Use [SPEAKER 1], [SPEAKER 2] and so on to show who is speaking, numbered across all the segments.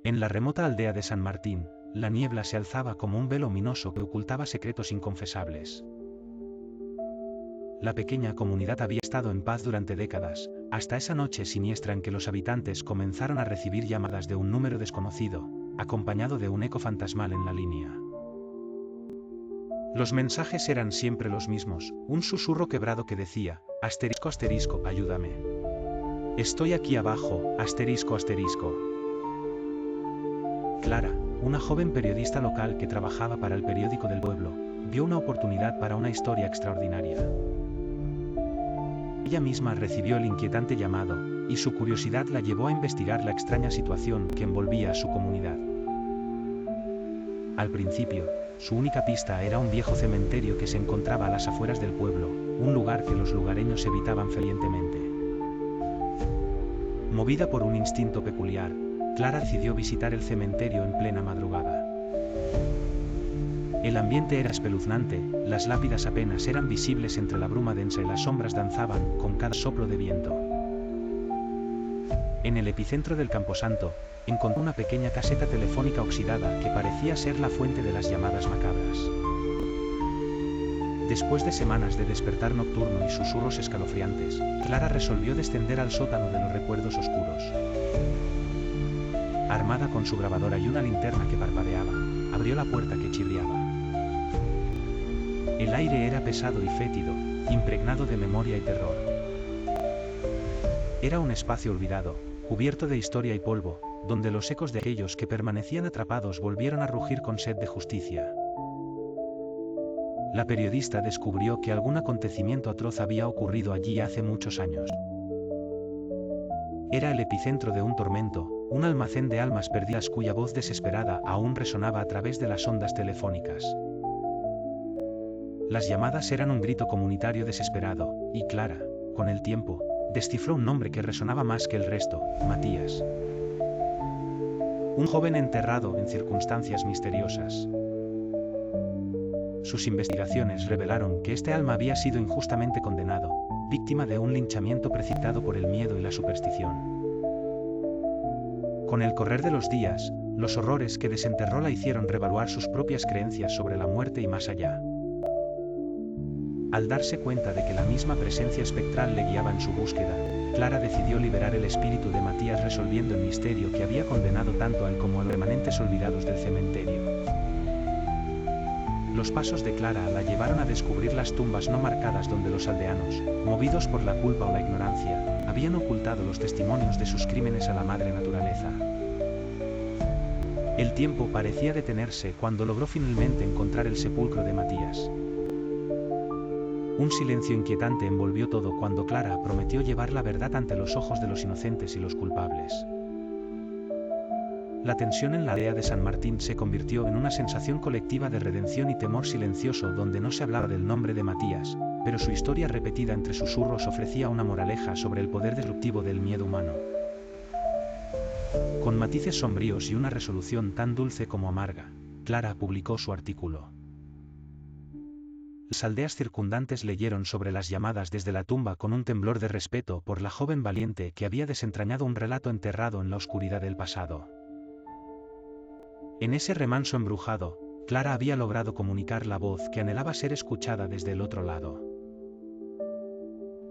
[SPEAKER 1] En la remota aldea de San Martín, la niebla se alzaba como un velo ominoso que ocultaba secretos inconfesables. La pequeña comunidad había estado en paz durante décadas, hasta esa noche siniestra en que los habitantes comenzaron a recibir llamadas de un número desconocido, acompañado de un eco fantasmal en la línea. Los mensajes eran siempre los mismos, un susurro quebrado que decía, asterisco asterisco, ayúdame. Estoy aquí abajo, asterisco asterisco. Clara, una joven periodista local que trabajaba para el periódico del pueblo, vio una oportunidad para una historia extraordinaria. Ella misma recibió el inquietante llamado, y su curiosidad la llevó a investigar la extraña situación que envolvía a su comunidad. Al principio, su única pista era un viejo cementerio que se encontraba a las afueras del pueblo, un lugar que los lugareños evitaban fervientemente. Movida por un instinto peculiar, Clara decidió visitar el cementerio en plena madrugada. El ambiente era espeluznante, las lápidas apenas eran visibles entre la bruma densa y las sombras danzaban con cada soplo de viento. En el epicentro del camposanto, encontró una pequeña caseta telefónica oxidada que parecía ser la fuente de las llamadas macabras. Después de semanas de despertar nocturno y susurros escalofriantes, Clara resolvió descender al sótano de los recuerdos oscuros. Armada con su grabadora y una linterna que parpadeaba, abrió la puerta que chirriaba. El aire era pesado y fétido, impregnado de memoria y terror. Era un espacio olvidado, cubierto de historia y polvo, donde los ecos de aquellos que permanecían atrapados volvieron a rugir con sed de justicia. La periodista descubrió que algún acontecimiento atroz había ocurrido allí hace muchos años. Era el epicentro de un tormento, un almacén de almas perdidas cuya voz desesperada aún resonaba a través de las ondas telefónicas. Las llamadas eran un grito comunitario desesperado, y Clara, con el tiempo, descifró un nombre que resonaba más que el resto, Matías. Un joven enterrado en circunstancias misteriosas. Sus investigaciones revelaron que este alma había sido injustamente condenado, víctima de un linchamiento precipitado por el miedo y la superstición. Con el correr de los días, los horrores que desenterró la hicieron revaluar sus propias creencias sobre la muerte y más allá. Al darse cuenta de que la misma presencia espectral le guiaba en su búsqueda, Clara decidió liberar el espíritu de Matías resolviendo el misterio que había condenado tanto a él como a los remanentes olvidados del cementerio. Los pasos de Clara la llevaron a descubrir las tumbas no marcadas donde los aldeanos, movidos por la culpa o la ignorancia, habían ocultado los testimonios de sus crímenes a la madre naturaleza. El tiempo parecía detenerse cuando logró finalmente encontrar el sepulcro de Matías. Un silencio inquietante envolvió todo cuando Clara prometió llevar la verdad ante los ojos de los inocentes y los culpables. La tensión en la aldea de San Martín se convirtió en una sensación colectiva de redención y temor silencioso donde no se hablaba del nombre de Matías, pero su historia repetida entre susurros ofrecía una moraleja sobre el poder destructivo del miedo humano. Con matices sombríos y una resolución tan dulce como amarga, Clara publicó su artículo. Las aldeas circundantes leyeron sobre las llamadas desde la tumba con un temblor de respeto por la joven valiente que había desentrañado un relato enterrado en la oscuridad del pasado. En ese remanso embrujado, Clara había logrado comunicar la voz que anhelaba ser escuchada desde el otro lado.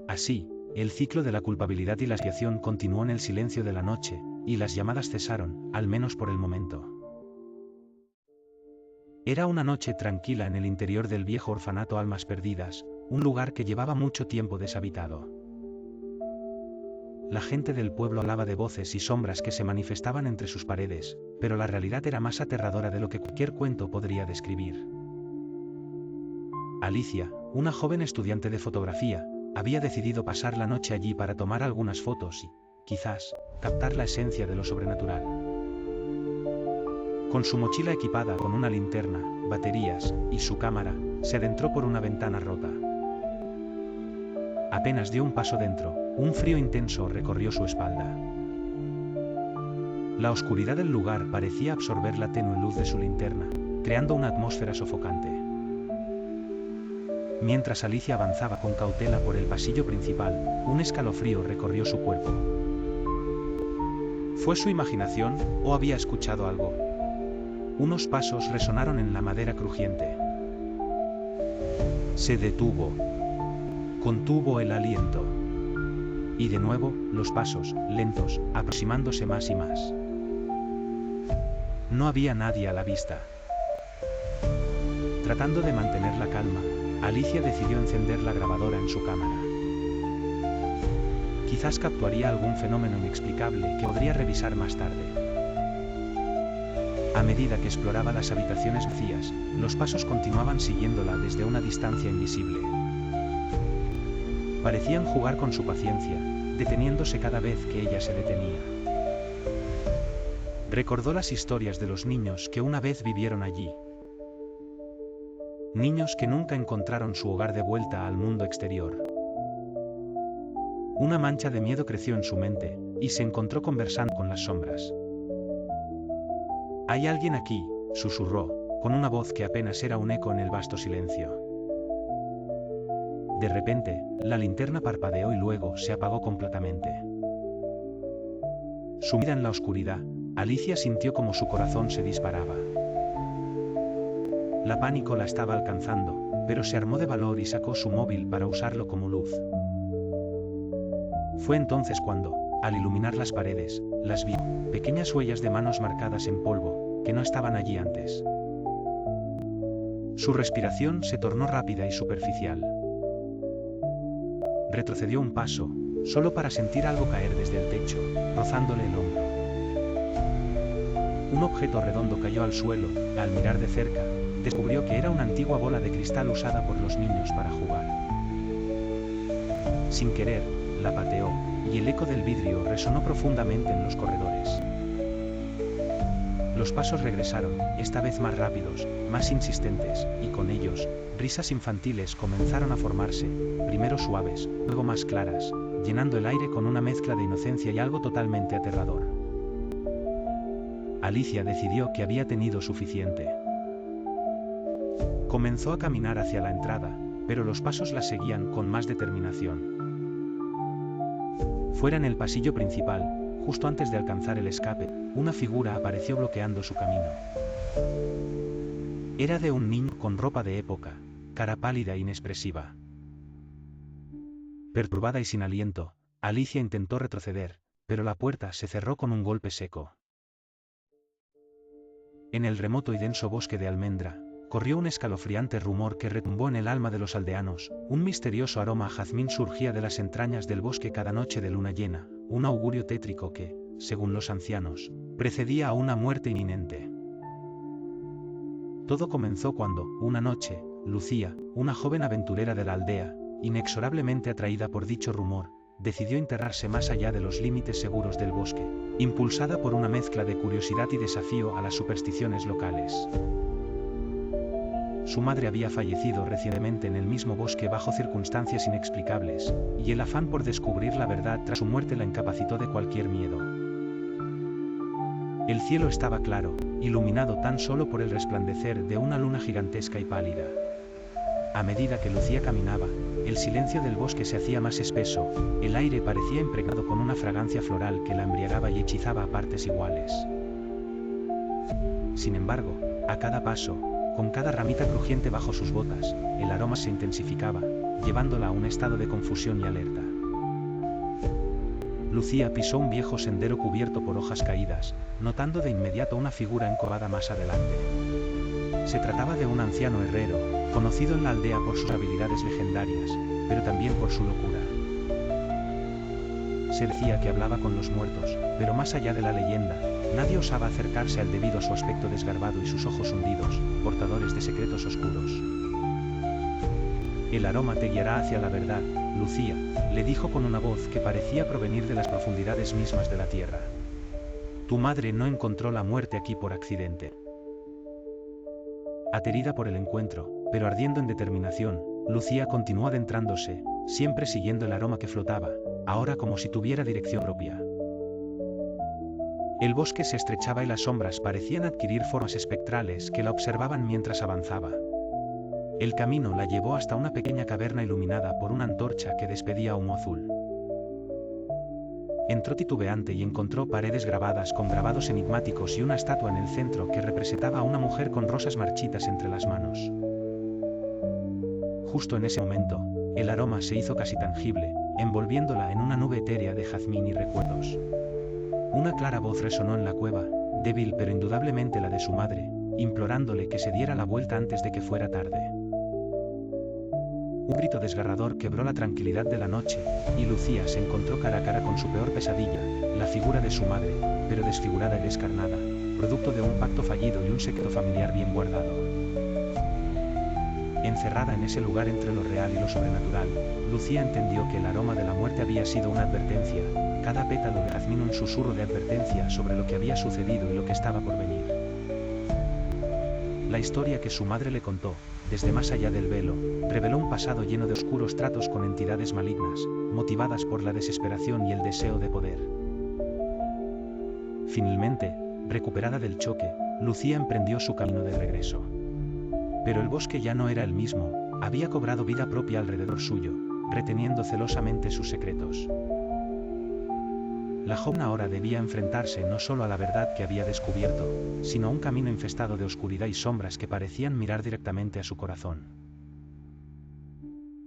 [SPEAKER 1] Así, el ciclo de la culpabilidad y la expiación continuó en el silencio de la noche, y las llamadas cesaron, al menos por el momento. Era una noche tranquila en el interior del viejo orfanato Almas Perdidas, un lugar que llevaba mucho tiempo deshabitado. La gente del pueblo hablaba de voces y sombras que se manifestaban entre sus paredes, pero la realidad era más aterradora de lo que cualquier cuento podría describir. Alicia, una joven estudiante de fotografía, había decidido pasar la noche allí para tomar algunas fotos y, quizás, captar la esencia de lo sobrenatural. Con su mochila equipada con una linterna, baterías y su cámara, se adentró por una ventana rota. Apenas dio un paso dentro, un frío intenso recorrió su espalda. La oscuridad del lugar parecía absorber la tenue luz de su linterna, creando una atmósfera sofocante. Mientras Alicia avanzaba con cautela por el pasillo principal, un escalofrío recorrió su cuerpo. ¿Fue su imaginación, o había escuchado algo? Unos pasos resonaron en la madera crujiente. Se detuvo. Contuvo el aliento. Y de nuevo, los pasos, lentos, aproximándose más y más. No había nadie a la vista. Tratando de mantener la calma, Alicia decidió encender la grabadora en su cámara. Quizás capturaría algún fenómeno inexplicable que podría revisar más tarde. A medida que exploraba las habitaciones vacías, los pasos continuaban siguiéndola desde una distancia invisible. Parecían jugar con su paciencia, deteniéndose cada vez que ella se detenía. Recordó las historias de los niños que una vez vivieron allí. Niños que nunca encontraron su hogar de vuelta al mundo exterior. Una mancha de miedo creció en su mente, y se encontró conversando con las sombras. «Hay alguien aquí», susurró, con una voz que apenas era un eco en el vasto silencio. De repente, la linterna parpadeó y luego se apagó completamente. Sumida en la oscuridad, Alicia sintió como su corazón se disparaba. La pánico la estaba alcanzando, pero se armó de valor y sacó su móvil para usarlo como luz. Fue entonces cuando, al iluminar las paredes, las vio, pequeñas huellas de manos marcadas en polvo, que no estaban allí antes. Su respiración se tornó rápida y superficial. Retrocedió un paso, solo para sentir algo caer desde el techo, rozándole el hombro. Un objeto redondo cayó al suelo. Al mirar de cerca, descubrió que era una antigua bola de cristal usada por los niños para jugar. Sin querer, la pateó, y el eco del vidrio resonó profundamente en los corredores. Los pasos regresaron, esta vez más rápidos, más insistentes, y con ellos, risas infantiles comenzaron a formarse, primero suaves, luego más claras, llenando el aire con una mezcla de inocencia y algo totalmente aterrador. Alicia decidió que había tenido suficiente. Comenzó a caminar hacia la entrada, pero los pasos la seguían con más determinación. Fuera en el pasillo principal, justo antes de alcanzar el escape, una figura apareció bloqueando su camino. Era de un niño con ropa de época, cara pálida e inexpresiva. Perturbada y sin aliento, Alicia intentó retroceder, pero la puerta se cerró con un golpe seco. En el remoto y denso bosque de almendra, corrió un escalofriante rumor que retumbó en el alma de los aldeanos. Un misterioso aroma a jazmín surgía de las entrañas del bosque cada noche de luna llena, un augurio tétrico que, según los ancianos, precedía a una muerte inminente. Todo comenzó cuando, una noche, Lucía, una joven aventurera de la aldea, inexorablemente atraída por dicho rumor, decidió enterrarse más allá de los límites seguros del bosque, impulsada por una mezcla de curiosidad y desafío a las supersticiones locales. Su madre había fallecido recientemente en el mismo bosque bajo circunstancias inexplicables, y el afán por descubrir la verdad tras su muerte la incapacitó de cualquier miedo. El cielo estaba claro, iluminado tan solo por el resplandecer de una luna gigantesca y pálida. A medida que Lucía caminaba, el silencio del bosque se hacía más espeso, el aire parecía impregnado con una fragancia floral que la embriagaba y hechizaba a partes iguales. Sin embargo, a cada paso, con cada ramita crujiente bajo sus botas, el aroma se intensificaba, llevándola a un estado de confusión y alerta. Lucía pisó un viejo sendero cubierto por hojas caídas, notando de inmediato una figura encorvada más adelante. Se trataba de un anciano herrero, conocido en la aldea por sus habilidades legendarias, pero también por su locura. Se decía que hablaba con los muertos, pero más allá de la leyenda, nadie osaba acercarse a él debido a su aspecto desgarbado y sus ojos hundidos, portadores de secretos oscuros. El aroma te guiará hacia la verdad, Lucía, le dijo con una voz que parecía provenir de las profundidades mismas de la tierra. Tu madre no encontró la muerte aquí por accidente. Aterida por el encuentro, pero ardiendo en determinación, Lucía continuó adentrándose, siempre siguiendo el aroma que flotaba, ahora como si tuviera dirección propia. El bosque se estrechaba y las sombras parecían adquirir formas espectrales que la observaban mientras avanzaba. El camino la llevó hasta una pequeña caverna iluminada por una antorcha que despedía humo azul. Entró titubeante y encontró paredes grabadas con grabados enigmáticos y una estatua en el centro que representaba a una mujer con rosas marchitas entre las manos. Justo en ese momento, el aroma se hizo casi tangible, envolviéndola en una nube etérea de jazmín y recuerdos. Una clara voz resonó en la cueva, débil pero indudablemente la de su madre, implorándole que se diera la vuelta antes de que fuera tarde. Un grito desgarrador quebró la tranquilidad de la noche, y Lucía se encontró cara a cara con su peor pesadilla, la figura de su madre, pero desfigurada y descarnada, producto de un pacto fallido y un secreto familiar bien guardado. Encerrada en ese lugar entre lo real y lo sobrenatural, Lucía entendió que el aroma de la muerte había sido una advertencia, cada pétalo de jazmín un susurro de advertencia sobre lo que había sucedido y lo que estaba por venir. La historia que su madre le contó, desde más allá del velo, reveló un pasado lleno de oscuros tratos con entidades malignas, motivadas por la desesperación y el deseo de poder. Finalmente, recuperada del choque, Lucía emprendió su camino de regreso. Pero el bosque ya no era el mismo, había cobrado vida propia alrededor suyo, reteniendo celosamente sus secretos. La joven ahora debía enfrentarse no solo a la verdad que había descubierto, sino a un camino infestado de oscuridad y sombras que parecían mirar directamente a su corazón.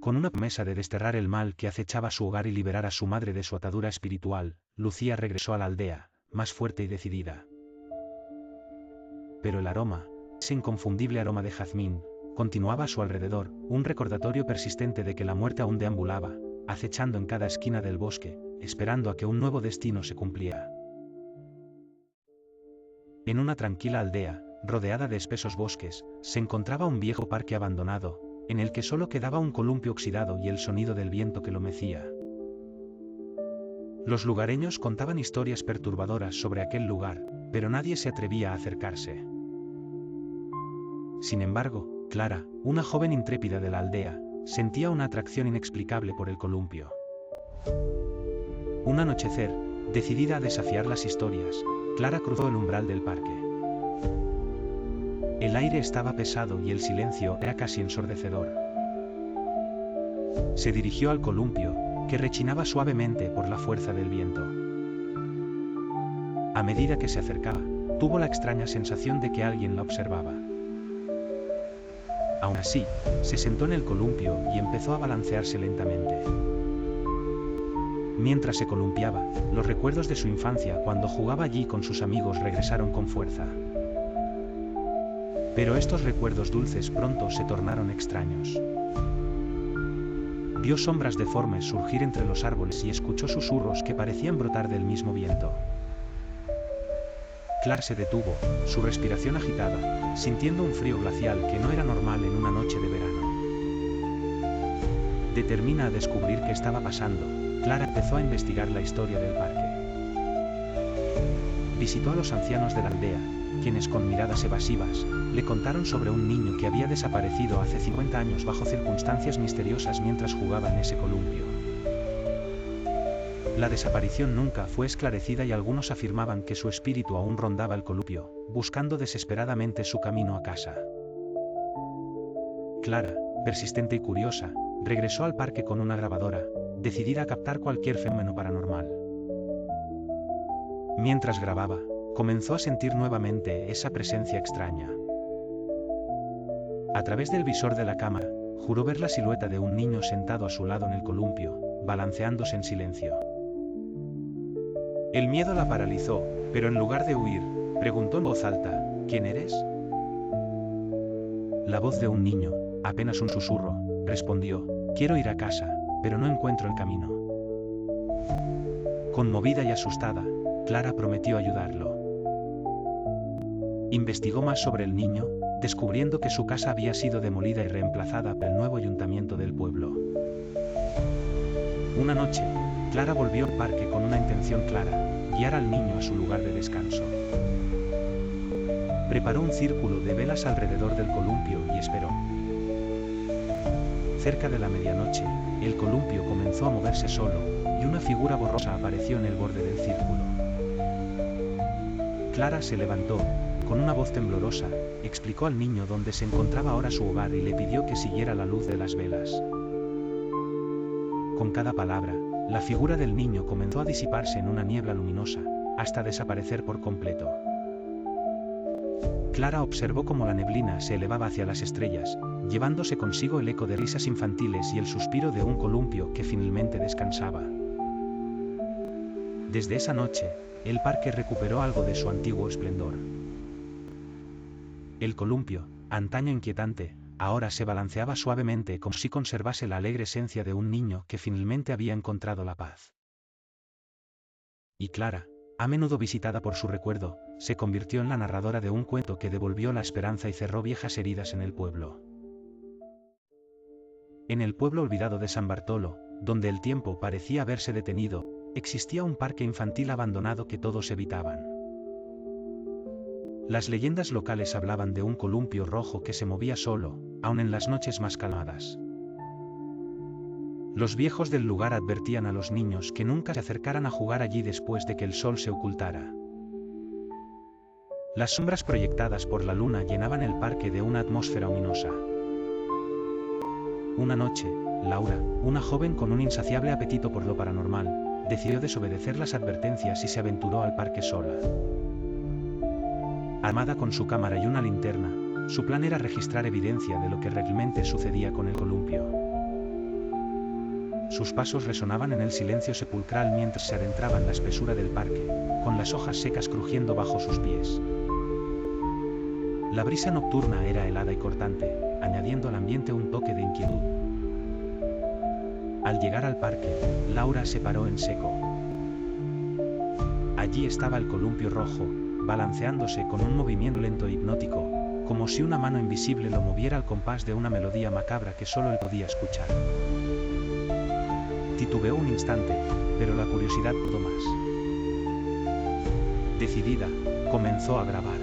[SPEAKER 1] Con una promesa de desterrar el mal que acechaba su hogar y liberar a su madre de su atadura espiritual, Lucía regresó a la aldea, más fuerte y decidida. Pero el aroma, ese inconfundible aroma de jazmín, continuaba a su alrededor, un recordatorio persistente de que la muerte aún deambulaba, acechando en cada esquina del bosque, esperando a que un nuevo destino se cumpliera. En una tranquila aldea, rodeada de espesos bosques, se encontraba un viejo parque abandonado, en el que solo quedaba un columpio oxidado y el sonido del viento que lo mecía. Los lugareños contaban historias perturbadoras sobre aquel lugar, pero nadie se atrevía a acercarse. Sin embargo, Clara, una joven intrépida de la aldea, sentía una atracción inexplicable por el columpio. Un anochecer, decidida a desafiar las historias, Clara cruzó el umbral del parque. El aire estaba pesado y el silencio era casi ensordecedor. Se dirigió al columpio, que rechinaba suavemente por la fuerza del viento. A medida que se acercaba, tuvo la extraña sensación de que alguien la observaba. Aún así, se sentó en el columpio y empezó a balancearse lentamente. Mientras se columpiaba, los recuerdos de su infancia cuando jugaba allí con sus amigos regresaron con fuerza. Pero estos recuerdos dulces pronto se tornaron extraños. Vio sombras deformes surgir entre los árboles y escuchó susurros que parecían brotar del mismo viento. Clara se detuvo, su respiración agitada, sintiendo un frío glacial que no era normal en una noche de verano. Determinada a descubrir qué estaba pasando, Clara empezó a investigar la historia del parque. Visitó a los ancianos de la aldea, quienes con miradas evasivas, le contaron sobre un niño que había desaparecido hace 50 años bajo circunstancias misteriosas mientras jugaba en ese columpio. La desaparición nunca fue esclarecida y algunos afirmaban que su espíritu aún rondaba el columpio, buscando desesperadamente su camino a casa. Clara, persistente y curiosa, regresó al parque con una grabadora, decidida a captar cualquier fenómeno paranormal. Mientras grababa, comenzó a sentir nuevamente esa presencia extraña. A través del visor de la cámara, juró ver la silueta de un niño sentado a su lado en el columpio, balanceándose en silencio. El miedo la paralizó, pero en lugar de huir, preguntó en voz alta, ¿quién eres? La voz de un niño, apenas un susurro, respondió, quiero ir a casa, pero no encuentro el camino. Conmovida y asustada, Clara prometió ayudarlo. Investigó más sobre el niño, descubriendo que su casa había sido demolida y reemplazada por el nuevo ayuntamiento del pueblo. Una noche, Clara volvió al parque con una intención clara, guiar al niño a su lugar de descanso. Preparó un círculo de velas alrededor del columpio y esperó. Cerca de la medianoche, el columpio comenzó a moverse solo, y una figura borrosa apareció en el borde del círculo. Clara se levantó, con una voz temblorosa, explicó al niño dónde se encontraba ahora su hogar y le pidió que siguiera la luz de las velas. Con cada palabra, la figura del niño comenzó a disiparse en una niebla luminosa, hasta desaparecer por completo. Clara observó cómo la neblina se elevaba hacia las estrellas, llevándose consigo el eco de risas infantiles y el suspiro de un columpio que finalmente descansaba. Desde esa noche, el parque recuperó algo de su antiguo esplendor. El columpio, antaño inquietante, ahora se balanceaba suavemente como si conservase la alegre esencia de un niño que finalmente había encontrado la paz. Y Clara, a menudo visitada por su recuerdo, se convirtió en la narradora de un cuento que devolvió la esperanza y cerró viejas heridas en el pueblo. En el pueblo olvidado de San Bartolo, donde el tiempo parecía haberse detenido, existía un parque infantil abandonado que todos evitaban. Las leyendas locales hablaban de un columpio rojo que se movía solo, aun en las noches más calmadas. Los viejos del lugar advertían a los niños que nunca se acercaran a jugar allí después de que el sol se ocultara. Las sombras proyectadas por la luna llenaban el parque de una atmósfera ominosa. Una noche, Laura, una joven con un insaciable apetito por lo paranormal, decidió desobedecer las advertencias y se aventuró al parque sola. Armada con su cámara y una linterna, su plan era registrar evidencia de lo que realmente sucedía con el columpio. Sus pasos resonaban en el silencio sepulcral mientras se adentraba en la espesura del parque, con las hojas secas crujiendo bajo sus pies. La brisa nocturna era helada y cortante, añadiendo al ambiente un toque de inquietud. Al llegar al parque, Laura se paró en seco. Allí estaba el columpio rojo, balanceándose con un movimiento lento e hipnótico, como si una mano invisible lo moviera al compás de una melodía macabra que solo él podía escuchar. Titubeó un instante, pero la curiosidad pudo más. Decidida, comenzó a grabar.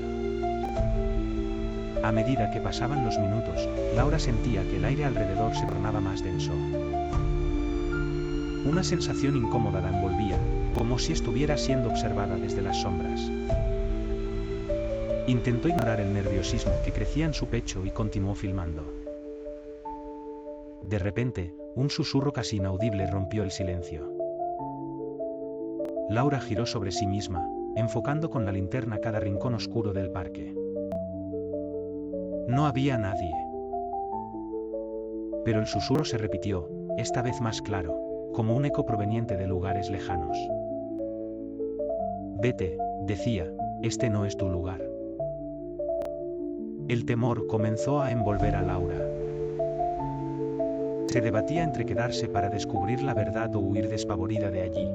[SPEAKER 1] A medida que pasaban los minutos, Laura sentía que el aire alrededor se tornaba más denso. Una sensación incómoda la envolvía, como si estuviera siendo observada desde las sombras. Intentó ignorar el nerviosismo que crecía en su pecho y continuó filmando. De repente, un susurro casi inaudible rompió el silencio. Laura giró sobre sí misma, enfocando con la linterna cada rincón oscuro del parque. No había nadie. Pero el susurro se repitió, esta vez más claro, como un eco proveniente de lugares lejanos. Vete, decía, este no es tu lugar. El temor comenzó a envolver a Laura. Se debatía entre quedarse para descubrir la verdad o huir despavorida de allí.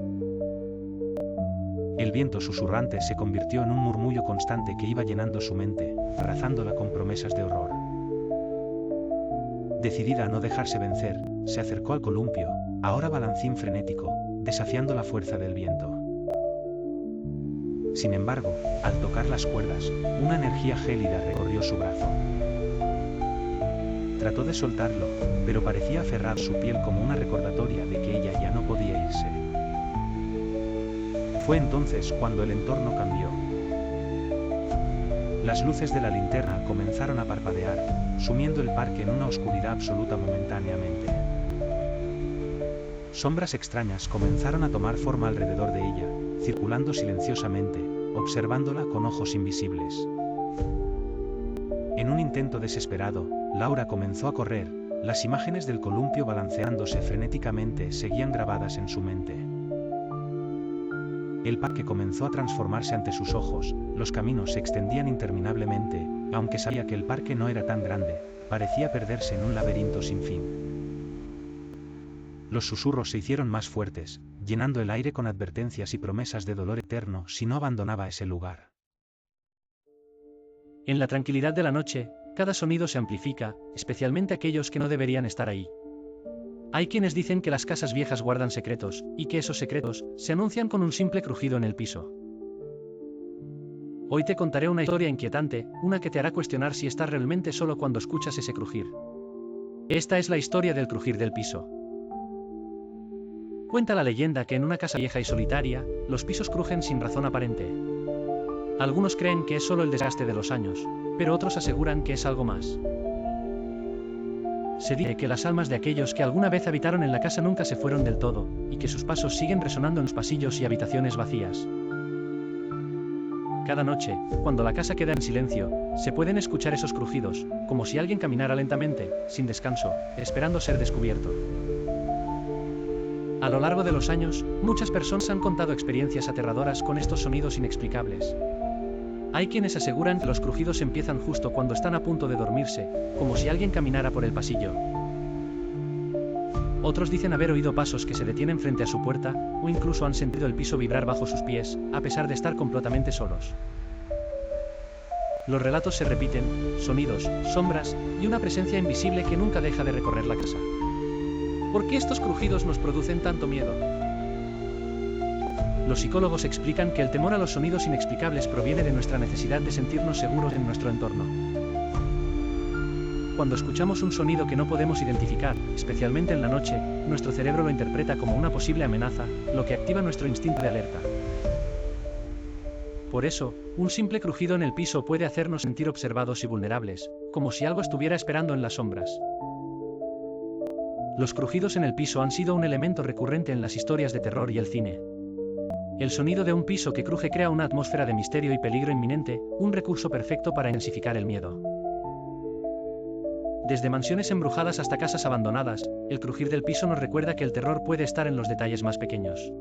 [SPEAKER 1] El viento susurrante se convirtió en un murmullo constante que iba llenando su mente, arrasándola con promesas de horror. Decidida a no dejarse vencer, se acercó al columpio, ahora balancín frenético, desafiando la fuerza del viento. Sin embargo, al tocar las cuerdas, una energía gélida recorrió su brazo. Trató de soltarlo, pero parecía aferrar su piel como una recordatoria de que ella ya no podía irse. Fue entonces cuando el entorno cambió. Las luces de la linterna comenzaron a parpadear, sumiendo el parque en una oscuridad absoluta momentáneamente. Sombras extrañas comenzaron a tomar forma alrededor de ella, circulando silenciosamente, observándola con ojos invisibles. En un intento desesperado, Laura comenzó a correr, las imágenes del columpio balanceándose frenéticamente seguían grabadas en su mente. El parque comenzó a transformarse ante sus ojos, los caminos se extendían interminablemente, aunque sabía que el parque no era tan grande, parecía perderse en un laberinto sin fin. Los susurros se hicieron más fuertes, llenando el aire con advertencias y promesas de dolor eterno si no abandonaba ese lugar.
[SPEAKER 2] En la tranquilidad de la noche, cada sonido se amplifica, especialmente aquellos que no deberían estar ahí. Hay quienes dicen que las casas viejas guardan secretos, y que esos secretos se anuncian con un simple crujido en el piso. Hoy te contaré una historia inquietante, una que te hará cuestionar si estás realmente solo cuando escuchas ese crujir. Esta es la historia del crujir del piso. Cuenta la leyenda que en una casa vieja y solitaria, los pisos crujen sin razón aparente. Algunos creen que es solo el desgaste de los años, pero otros aseguran que es algo más. Se dice que las almas de aquellos que alguna vez habitaron en la casa nunca se fueron del todo, y que sus pasos siguen resonando en los pasillos y habitaciones vacías. Cada noche, cuando la casa queda en silencio, se pueden escuchar esos crujidos, como si alguien caminara lentamente, sin descanso, esperando ser descubierto. A lo largo de los años, muchas personas han contado experiencias aterradoras con estos sonidos inexplicables. Hay quienes aseguran que los crujidos empiezan justo cuando están a punto de dormirse, como si alguien caminara por el pasillo. Otros dicen haber oído pasos que se detienen frente a su puerta, o incluso han sentido el piso vibrar bajo sus pies, a pesar de estar completamente solos. Los relatos se repiten, sonidos, sombras, y una presencia invisible que nunca deja de recorrer la casa. ¿Por qué estos crujidos nos producen tanto miedo? Los psicólogos explican que el temor a los sonidos inexplicables proviene de nuestra necesidad de sentirnos seguros en nuestro entorno. Cuando escuchamos un sonido que no podemos identificar, especialmente en la noche, nuestro cerebro lo interpreta como una posible amenaza, lo que activa nuestro instinto de alerta. Por eso, un simple crujido en el piso puede hacernos sentir observados y vulnerables, como si algo estuviera esperando en las sombras. Los crujidos en el piso han sido un elemento recurrente en las historias de terror y el cine. El sonido de un piso que cruje crea una atmósfera de misterio y peligro inminente, un recurso perfecto para intensificar el miedo. Desde mansiones embrujadas hasta casas abandonadas, el crujir del piso nos recuerda que el terror puede estar en los detalles más pequeños.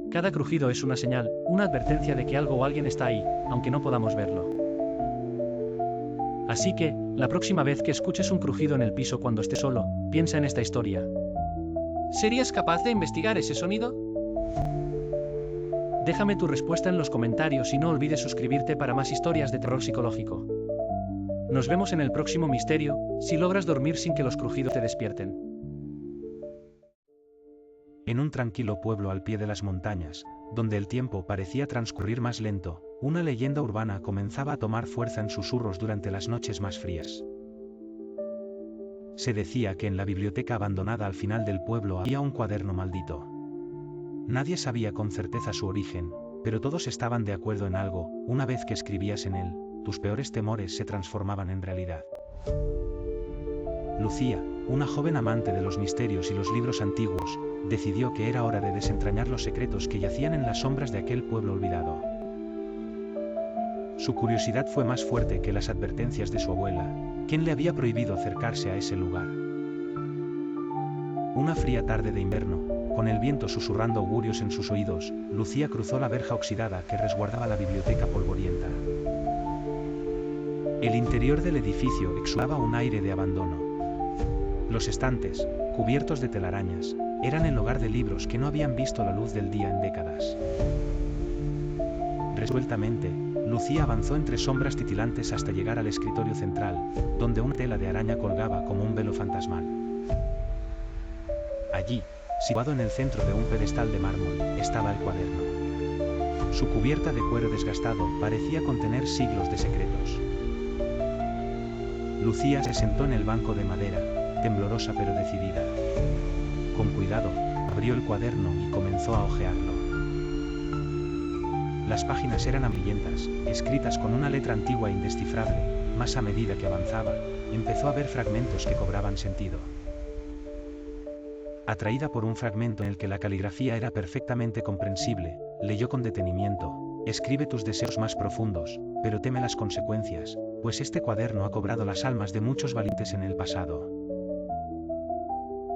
[SPEAKER 2] Cada crujido es una señal, una advertencia de que algo o alguien está ahí, aunque no podamos verlo. Así que, la próxima vez que escuches un crujido en el piso cuando estés solo, piensa en esta historia. ¿Serías capaz de investigar ese sonido? Déjame tu respuesta en los comentarios y no olvides suscribirte para más historias de terror psicológico. Nos vemos en el próximo misterio, si logras dormir sin que los crujidos te despierten.
[SPEAKER 1] En un tranquilo pueblo al pie de las montañas, donde el tiempo parecía transcurrir más lento, una leyenda urbana comenzaba a tomar fuerza en susurros durante las noches más frías. Se decía que en la biblioteca abandonada al final del pueblo había un cuaderno maldito. Nadie sabía con certeza su origen, pero todos estaban de acuerdo en algo: una vez que escribías en él, tus peores temores se transformaban en realidad. Lucía, una joven amante de los misterios y los libros antiguos, decidió que era hora de desentrañar los secretos que yacían en las sombras de aquel pueblo olvidado. Su curiosidad fue más fuerte que las advertencias de su abuela, quien le había prohibido acercarse a ese lugar. Una fría tarde de invierno, con el viento susurrando augurios en sus oídos, Lucía cruzó la verja oxidada que resguardaba la biblioteca polvorienta. El interior del edificio exhalaba un aire de abandono. Los estantes, cubiertos de telarañas, eran el hogar de libros que no habían visto la luz del día en décadas. Resueltamente, Lucía avanzó entre sombras titilantes hasta llegar al escritorio central, donde una tela de araña colgaba como un velo fantasmal. Allí, situado en el centro de un pedestal de mármol, estaba el cuaderno. Su cubierta de cuero desgastado parecía contener siglos de secretos. Lucía se sentó en el banco de madera, temblorosa pero decidida. Con cuidado, abrió el cuaderno y comenzó a hojearlo. Las páginas eran amarillentas, escritas con una letra antigua e indescifrable, mas a medida que avanzaba, empezó a ver fragmentos que cobraban sentido. Atraída por un fragmento en el que la caligrafía era perfectamente comprensible, leyó con detenimiento: escribe tus deseos más profundos, pero teme las consecuencias, pues este cuaderno ha cobrado las almas de muchos valientes en el pasado.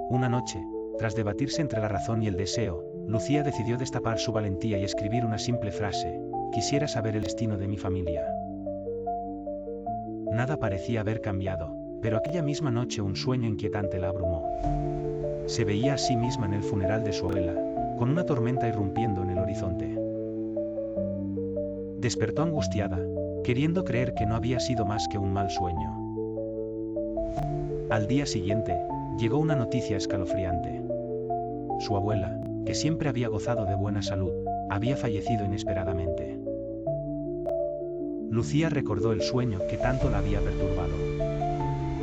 [SPEAKER 1] Una noche, tras debatirse entre la razón y el deseo, Lucía decidió destapar su valentía y escribir una simple frase: quisiera saber el destino de mi familia. Nada parecía haber cambiado, pero aquella misma noche un sueño inquietante la abrumó. Se veía a sí misma en el funeral de su abuela, con una tormenta irrumpiendo en el horizonte. Despertó angustiada, queriendo creer que no había sido más que un mal sueño. Al día siguiente, llegó una noticia escalofriante. Su abuela, que siempre había gozado de buena salud, había fallecido inesperadamente. Lucía recordó el sueño que tanto la había perturbado.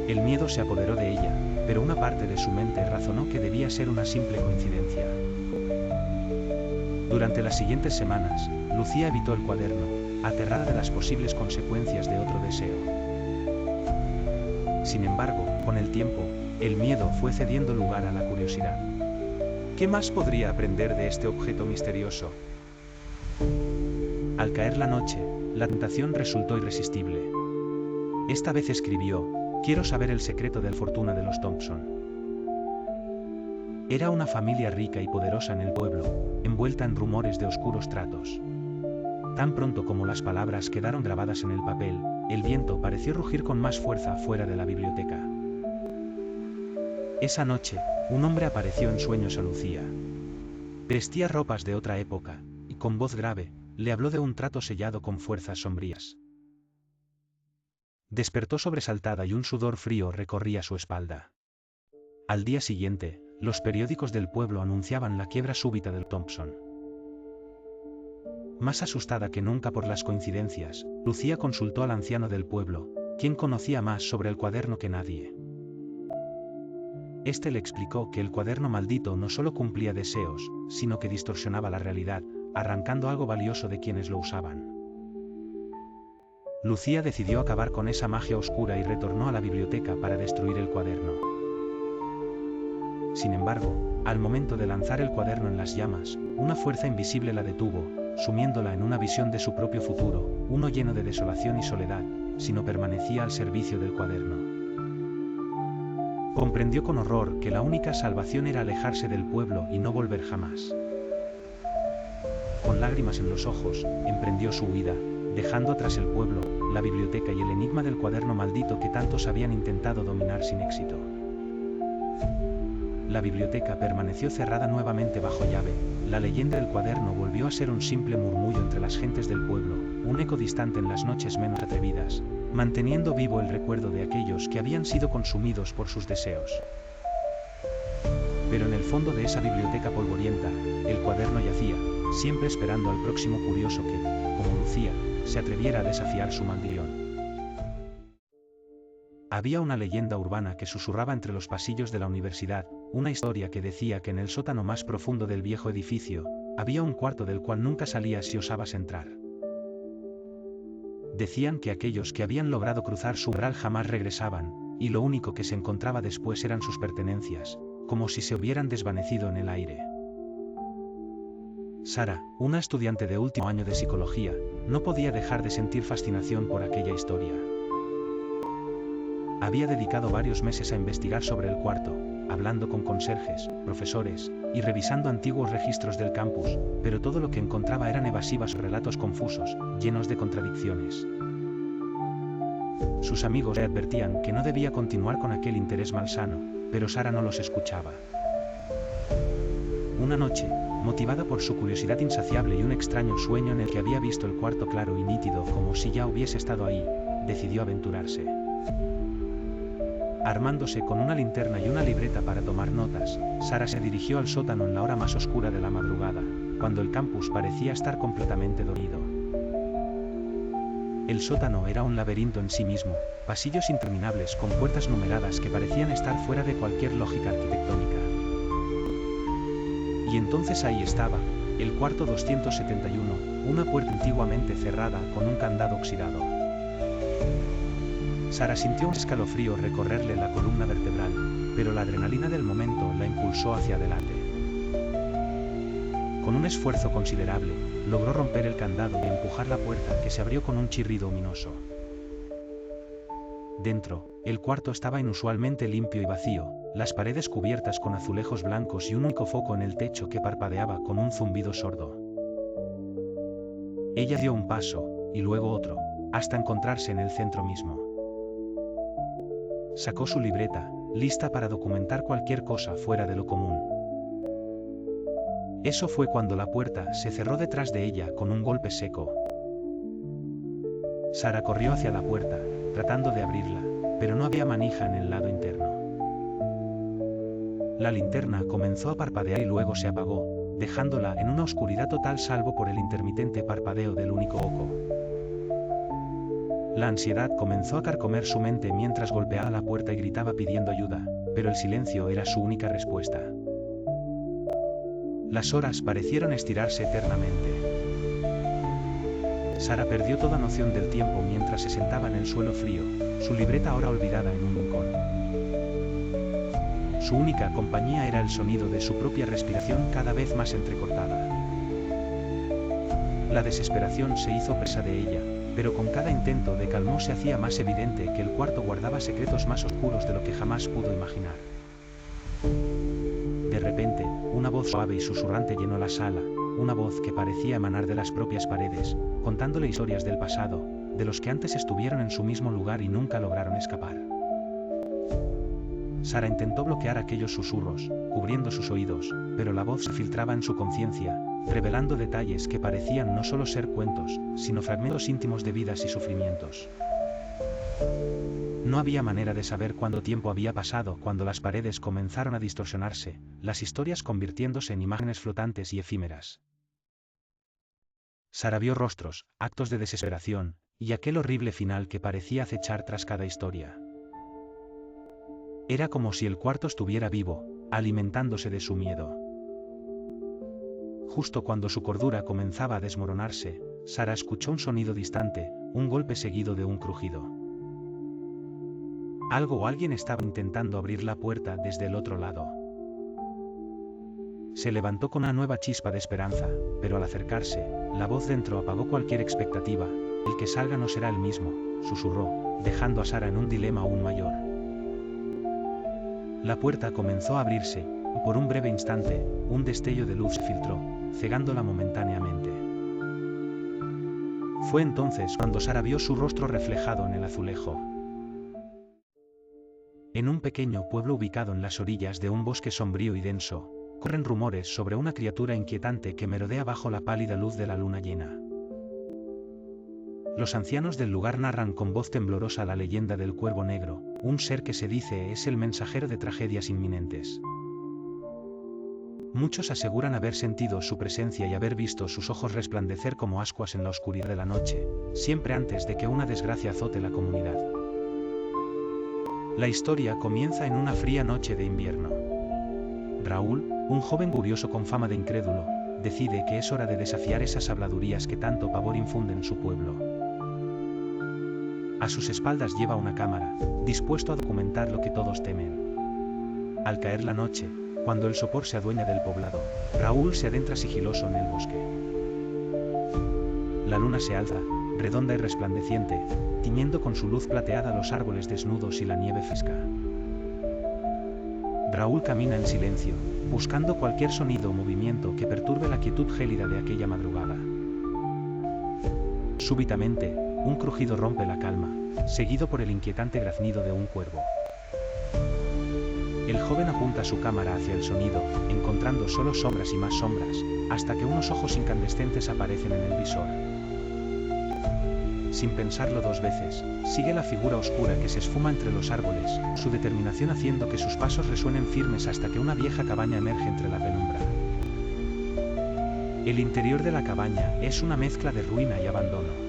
[SPEAKER 1] El miedo se apoderó de ella, pero una parte de su mente razonó que debía ser una simple coincidencia. Durante las siguientes semanas, Lucía evitó el cuaderno, aterrada de las posibles consecuencias de otro deseo. Sin embargo, con el tiempo, el miedo fue cediendo lugar a la curiosidad. ¿Qué más podría aprender de este objeto misterioso? Al caer la noche, la tentación resultó irresistible. Esta vez escribió: quiero saber el secreto de la fortuna de los Thompson. Era una familia rica y poderosa en el pueblo, envuelta en rumores de oscuros tratos. Tan pronto como las palabras quedaron grabadas en el papel, el viento pareció rugir con más fuerza fuera de la biblioteca. Esa noche, un hombre apareció en sueños a Lucía. Vestía ropas de otra época, y con voz grave, le habló de un trato sellado con fuerzas sombrías. Despertó sobresaltada y un sudor frío recorría su espalda. Al día siguiente, los periódicos del pueblo anunciaban la quiebra súbita del Thompson. Más asustada que nunca por las coincidencias, Lucía consultó al anciano del pueblo, quien conocía más sobre el cuaderno que nadie. Este le explicó que el cuaderno maldito no solo cumplía deseos, sino que distorsionaba la realidad, arrancando algo valioso de quienes lo usaban. Lucía decidió acabar con esa magia oscura y retornó a la biblioteca para destruir el cuaderno. Sin embargo, al momento de lanzar el cuaderno en las llamas, una fuerza invisible la detuvo, sumiéndola en una visión de su propio futuro, uno lleno de desolación y soledad, si no permanecía al servicio del cuaderno. Comprendió con horror que la única salvación era alejarse del pueblo y no volver jamás. Con lágrimas en los ojos, emprendió su huida, dejando tras el pueblo, la biblioteca y el enigma del cuaderno maldito que tantos habían intentado dominar sin éxito. La biblioteca permaneció cerrada nuevamente bajo llave, la leyenda del cuaderno volvió a ser un simple murmullo entre las gentes del pueblo, un eco distante en las noches menos atrevidas, manteniendo vivo el recuerdo de aquellos que habían sido consumidos por sus deseos. Pero en el fondo de esa biblioteca polvorienta, el cuaderno yacía, siempre esperando al próximo curioso que, como Lucía, se atreviera a desafiar su maldición. Había una leyenda urbana que susurraba entre los pasillos de la universidad, una historia que decía que en el sótano más profundo del viejo edificio, había un cuarto del cual nunca salías si osabas entrar. Decían que aquellos que habían logrado cruzar su umbral jamás regresaban, y lo único que se encontraba después eran sus pertenencias, como si se hubieran desvanecido en el aire. Sara, una estudiante de último año de psicología, no podía dejar de sentir fascinación por aquella historia. Había dedicado varios meses a investigar sobre el cuarto, hablando con conserjes, profesores, y revisando antiguos registros del campus, pero todo lo que encontraba eran evasivos relatos confusos, llenos de contradicciones. Sus amigos le advertían que no debía continuar con aquel interés malsano, pero Sara no los escuchaba. Una noche, motivada por su curiosidad insaciable y un extraño sueño en el que había visto el cuarto claro y nítido como si ya hubiese estado ahí, decidió aventurarse. Armándose con una linterna y una libreta para tomar notas, Sara se dirigió al sótano en la hora más oscura de la madrugada, cuando el campus parecía estar completamente dormido. El sótano era un laberinto en sí mismo, pasillos interminables con puertas numeradas que parecían estar fuera de cualquier lógica arquitectónica. Y entonces ahí estaba, el cuarto 271, una puerta antiguamente cerrada con un candado oxidado. Sara sintió un escalofrío recorrerle la columna vertebral, pero la adrenalina del momento la impulsó hacia adelante. Con un esfuerzo considerable, logró romper el candado y empujar la puerta que se abrió con un chirrido ominoso. Dentro, el cuarto estaba inusualmente limpio y vacío, las paredes cubiertas con azulejos blancos y un único foco en el techo que parpadeaba con un zumbido sordo. Ella dio un paso, y luego otro, hasta encontrarse en el centro mismo. Sacó su libreta, lista para documentar cualquier cosa fuera de lo común. Eso fue cuando la puerta se cerró detrás de ella con un golpe seco. Sara corrió hacia la puerta, tratando de abrirla, pero no había manija en el lado interno. La linterna comenzó a parpadear y luego se apagó, dejándola en una oscuridad total salvo por el intermitente parpadeo del único ojo. La ansiedad comenzó a carcomer su mente mientras golpeaba la puerta y gritaba pidiendo ayuda, pero el silencio era su única respuesta. Las horas parecieron estirarse eternamente. Sara perdió toda noción del tiempo mientras se sentaba en el suelo frío, su libreta ahora olvidada en un rincón. Su única compañía era el sonido de su propia respiración cada vez más entrecortada. La desesperación se hizo presa de ella, pero con cada intento de calmar se hacía más evidente que el cuarto guardaba secretos más oscuros de lo que jamás pudo imaginar. De repente, una voz suave y susurrante llenó la sala, una voz que parecía emanar de las propias paredes, contándole historias del pasado, de los que antes estuvieron en su mismo lugar y nunca lograron escapar. Sara intentó bloquear aquellos susurros, cubriendo sus oídos, pero la voz se filtraba en su conciencia, revelando detalles que parecían no solo ser cuentos, sino fragmentos íntimos de vidas y sufrimientos. No había manera de saber cuánto tiempo había pasado cuando las paredes comenzaron a distorsionarse, las historias convirtiéndose en imágenes flotantes y efímeras. Sara vio rostros, actos de desesperación, y aquel horrible final que parecía acechar tras cada historia. Era como si el cuarto estuviera vivo, alimentándose de su miedo. Justo cuando su cordura comenzaba a desmoronarse, Sara escuchó un sonido distante, un golpe seguido de un crujido. Algo o alguien estaba intentando abrir la puerta desde el otro lado. Se levantó con una nueva chispa de esperanza, pero al acercarse, la voz dentro apagó cualquier expectativa. El que salga no será el mismo, susurró, dejando a Sara en un dilema aún mayor. La puerta comenzó a abrirse, y por un breve instante, un destello de luz se filtró, cegándola momentáneamente. Fue entonces cuando Sara vio su rostro reflejado en el azulejo. En un pequeño pueblo ubicado en las orillas de un bosque sombrío y denso, corren rumores sobre una criatura inquietante que merodea bajo la pálida luz de la luna llena. Los ancianos del lugar narran con voz temblorosa la leyenda del cuervo negro, un ser que se dice es el mensajero de tragedias inminentes. Muchos aseguran haber sentido su presencia y haber visto sus ojos resplandecer como ascuas en la oscuridad de la noche, siempre antes de que una desgracia azote la comunidad. La historia comienza en una fría noche de invierno. Raúl, un joven curioso con fama de incrédulo, decide que es hora de desafiar esas habladurías que tanto pavor infunden en su pueblo. A sus espaldas lleva una cámara, dispuesto a documentar lo que todos temen. Al caer la noche, cuando el sopor se adueña del poblado, Raúl se adentra sigiloso en el bosque. La luna se alza, redonda y resplandeciente, tiñendo con su luz plateada los árboles desnudos y la nieve fresca. Raúl camina en silencio, buscando cualquier sonido o movimiento que perturbe la quietud gélida de aquella madrugada. Súbitamente, un crujido rompe la calma, seguido por el inquietante graznido de un cuervo. El joven apunta su cámara hacia el sonido, encontrando solo sombras y más sombras, hasta que unos ojos incandescentes aparecen en el visor. Sin pensarlo dos veces, sigue la figura oscura que se esfuma entre los árboles, su determinación haciendo que sus pasos resuenen firmes hasta que una vieja cabaña emerge entre la penumbra. El interior de la cabaña es una mezcla de ruina y abandono.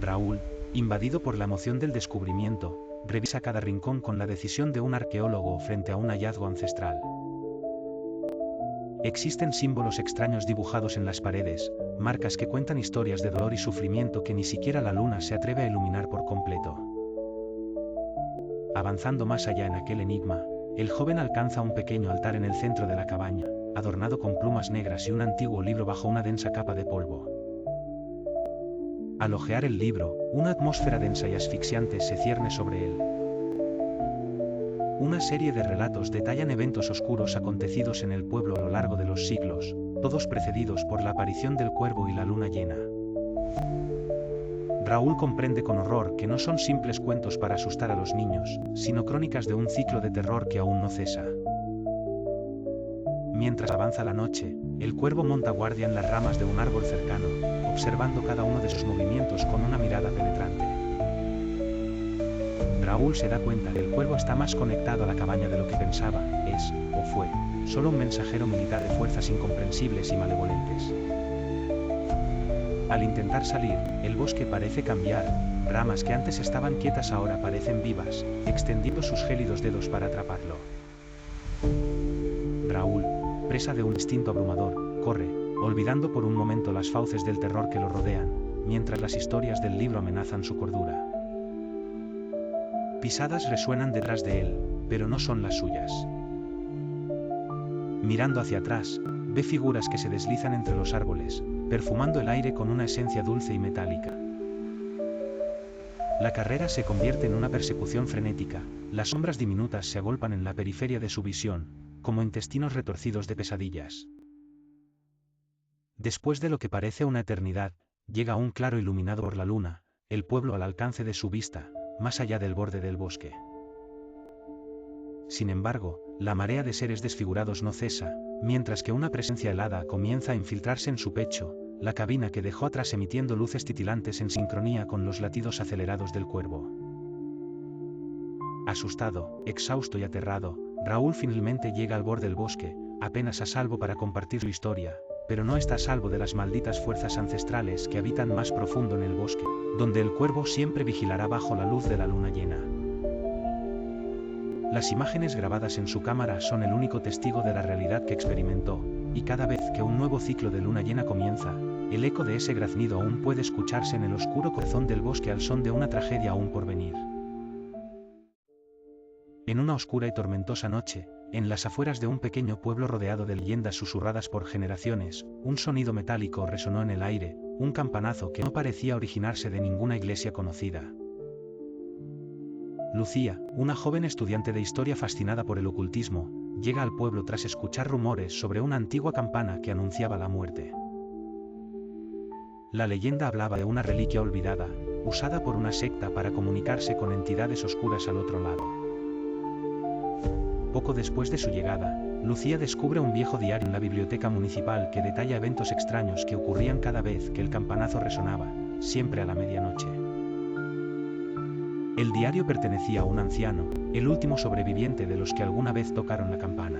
[SPEAKER 1] Raúl, invadido por la emoción del descubrimiento, revisa cada rincón con la decisión de un arqueólogo frente a un hallazgo ancestral. Existen símbolos extraños dibujados en las paredes, marcas que cuentan historias de dolor y sufrimiento que ni siquiera la luna se atreve a iluminar por completo. Avanzando más allá en aquel enigma, el joven alcanza un pequeño altar en el centro de la cabaña, adornado con plumas negras y un antiguo libro bajo una densa capa de polvo. Al hojear el libro, una atmósfera densa y asfixiante se cierne sobre él. Una serie de relatos detallan eventos oscuros acontecidos en el pueblo a lo largo de los siglos, todos precedidos por la aparición del cuervo y la luna llena. Raúl comprende con horror que no son simples cuentos para asustar a los niños, sino crónicas de un ciclo de terror que aún no cesa. Mientras avanza la noche, el cuervo monta guardia en las ramas de un árbol cercano, observando cada uno de sus movimientos con una mirada penetrante. Raúl se da cuenta que el cuervo está más conectado a la cabaña de lo que pensaba, es, o fue, solo un mensajero militar de fuerzas incomprensibles y malevolentes. Al intentar salir, el bosque parece cambiar, ramas que antes estaban quietas ahora parecen vivas, extendiendo sus gélidos dedos para atraparlo. Raúl, presa de un instinto abrumador, corre, olvidando por un momento las fauces del terror que lo rodean, mientras las historias del libro amenazan su cordura. Pisadas resuenan detrás de él, pero no son las suyas. Mirando hacia atrás, ve figuras que se deslizan entre los árboles, perfumando el aire con una esencia dulce y metálica. La carrera se convierte en una persecución frenética, las sombras diminutas se agolpan en la periferia de su visión, como intestinos retorcidos de pesadillas. Después de lo que parece una eternidad, llega un claro iluminado por la luna, el pueblo al alcance de su vista, más allá del borde del bosque. Sin embargo, la marea de seres desfigurados no cesa, mientras que una presencia helada comienza a infiltrarse en su pecho, la cabina que dejó atrás emitiendo luces titilantes en sincronía con los latidos acelerados del cuervo. Asustado, exhausto y aterrado, Raúl finalmente llega al borde del bosque, apenas a salvo para compartir su historia, pero no está a salvo de las malditas fuerzas ancestrales que habitan más profundo en el bosque, donde el cuervo siempre vigilará bajo la luz de la luna llena. Las imágenes grabadas en su cámara son el único testigo de la realidad que experimentó, y cada vez que un nuevo ciclo de luna llena comienza, el eco de ese graznido aún puede escucharse en el oscuro corazón del bosque al son de una tragedia aún por venir. En una oscura y tormentosa noche, en las afueras de un pequeño pueblo rodeado de leyendas susurradas por generaciones, un sonido metálico resonó en el aire, un campanazo que no parecía originarse de ninguna iglesia conocida. Lucía, una joven estudiante de historia fascinada por el ocultismo, llega al pueblo tras escuchar rumores sobre una antigua campana que anunciaba la muerte. La leyenda hablaba de una reliquia olvidada, usada por una secta para comunicarse con entidades oscuras al otro lado. Poco después de su llegada, Lucía descubre un viejo diario en la biblioteca municipal que detalla eventos extraños que ocurrían cada vez que el campanazo resonaba, siempre a la medianoche. El diario pertenecía a un anciano, el último sobreviviente de los que alguna vez tocaron la campana.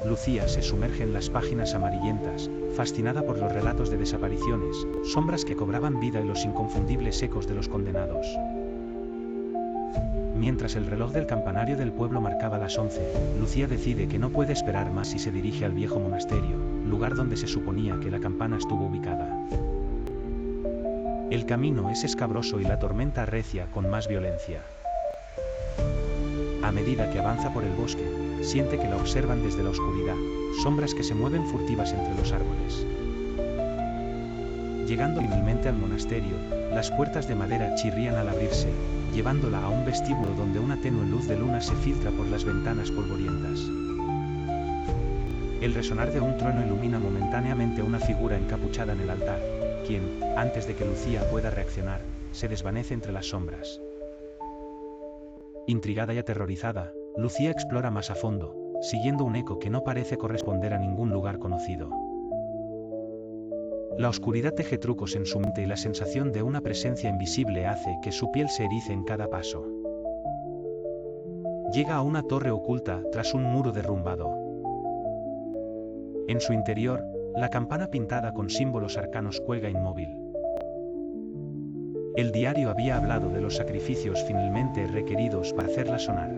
[SPEAKER 1] Lucía se sumerge en las páginas amarillentas, fascinada por los relatos de desapariciones, sombras que cobraban vida y los inconfundibles ecos de los condenados. Mientras el reloj del campanario del pueblo marcaba las 11, Lucía decide que no puede esperar más y se dirige al viejo monasterio, lugar donde se suponía que la campana estuvo ubicada. El camino es escabroso y la tormenta arrecia con más violencia. A medida que avanza por el bosque, siente que la observan desde la oscuridad, sombras que se mueven furtivas entre los árboles. Llegando finalmente al monasterio, las puertas de madera chirrían al abrirse, llevándola a un vestíbulo donde una tenue luz de luna se filtra por las ventanas polvorientas. El resonar de un trueno ilumina momentáneamente una figura encapuchada en el altar, quien, antes de que Lucía pueda reaccionar, se desvanece entre las sombras. Intrigada y aterrorizada, Lucía explora más a fondo, siguiendo un eco que no parece corresponder a ningún lugar conocido. La oscuridad teje trucos en su mente y la sensación de una presencia invisible hace que su piel se erice en cada paso. Llega a una torre oculta tras un muro derrumbado. En su interior, la campana pintada con símbolos arcanos cuelga inmóvil. El diario había hablado de los sacrificios finalmente requeridos para hacerla sonar.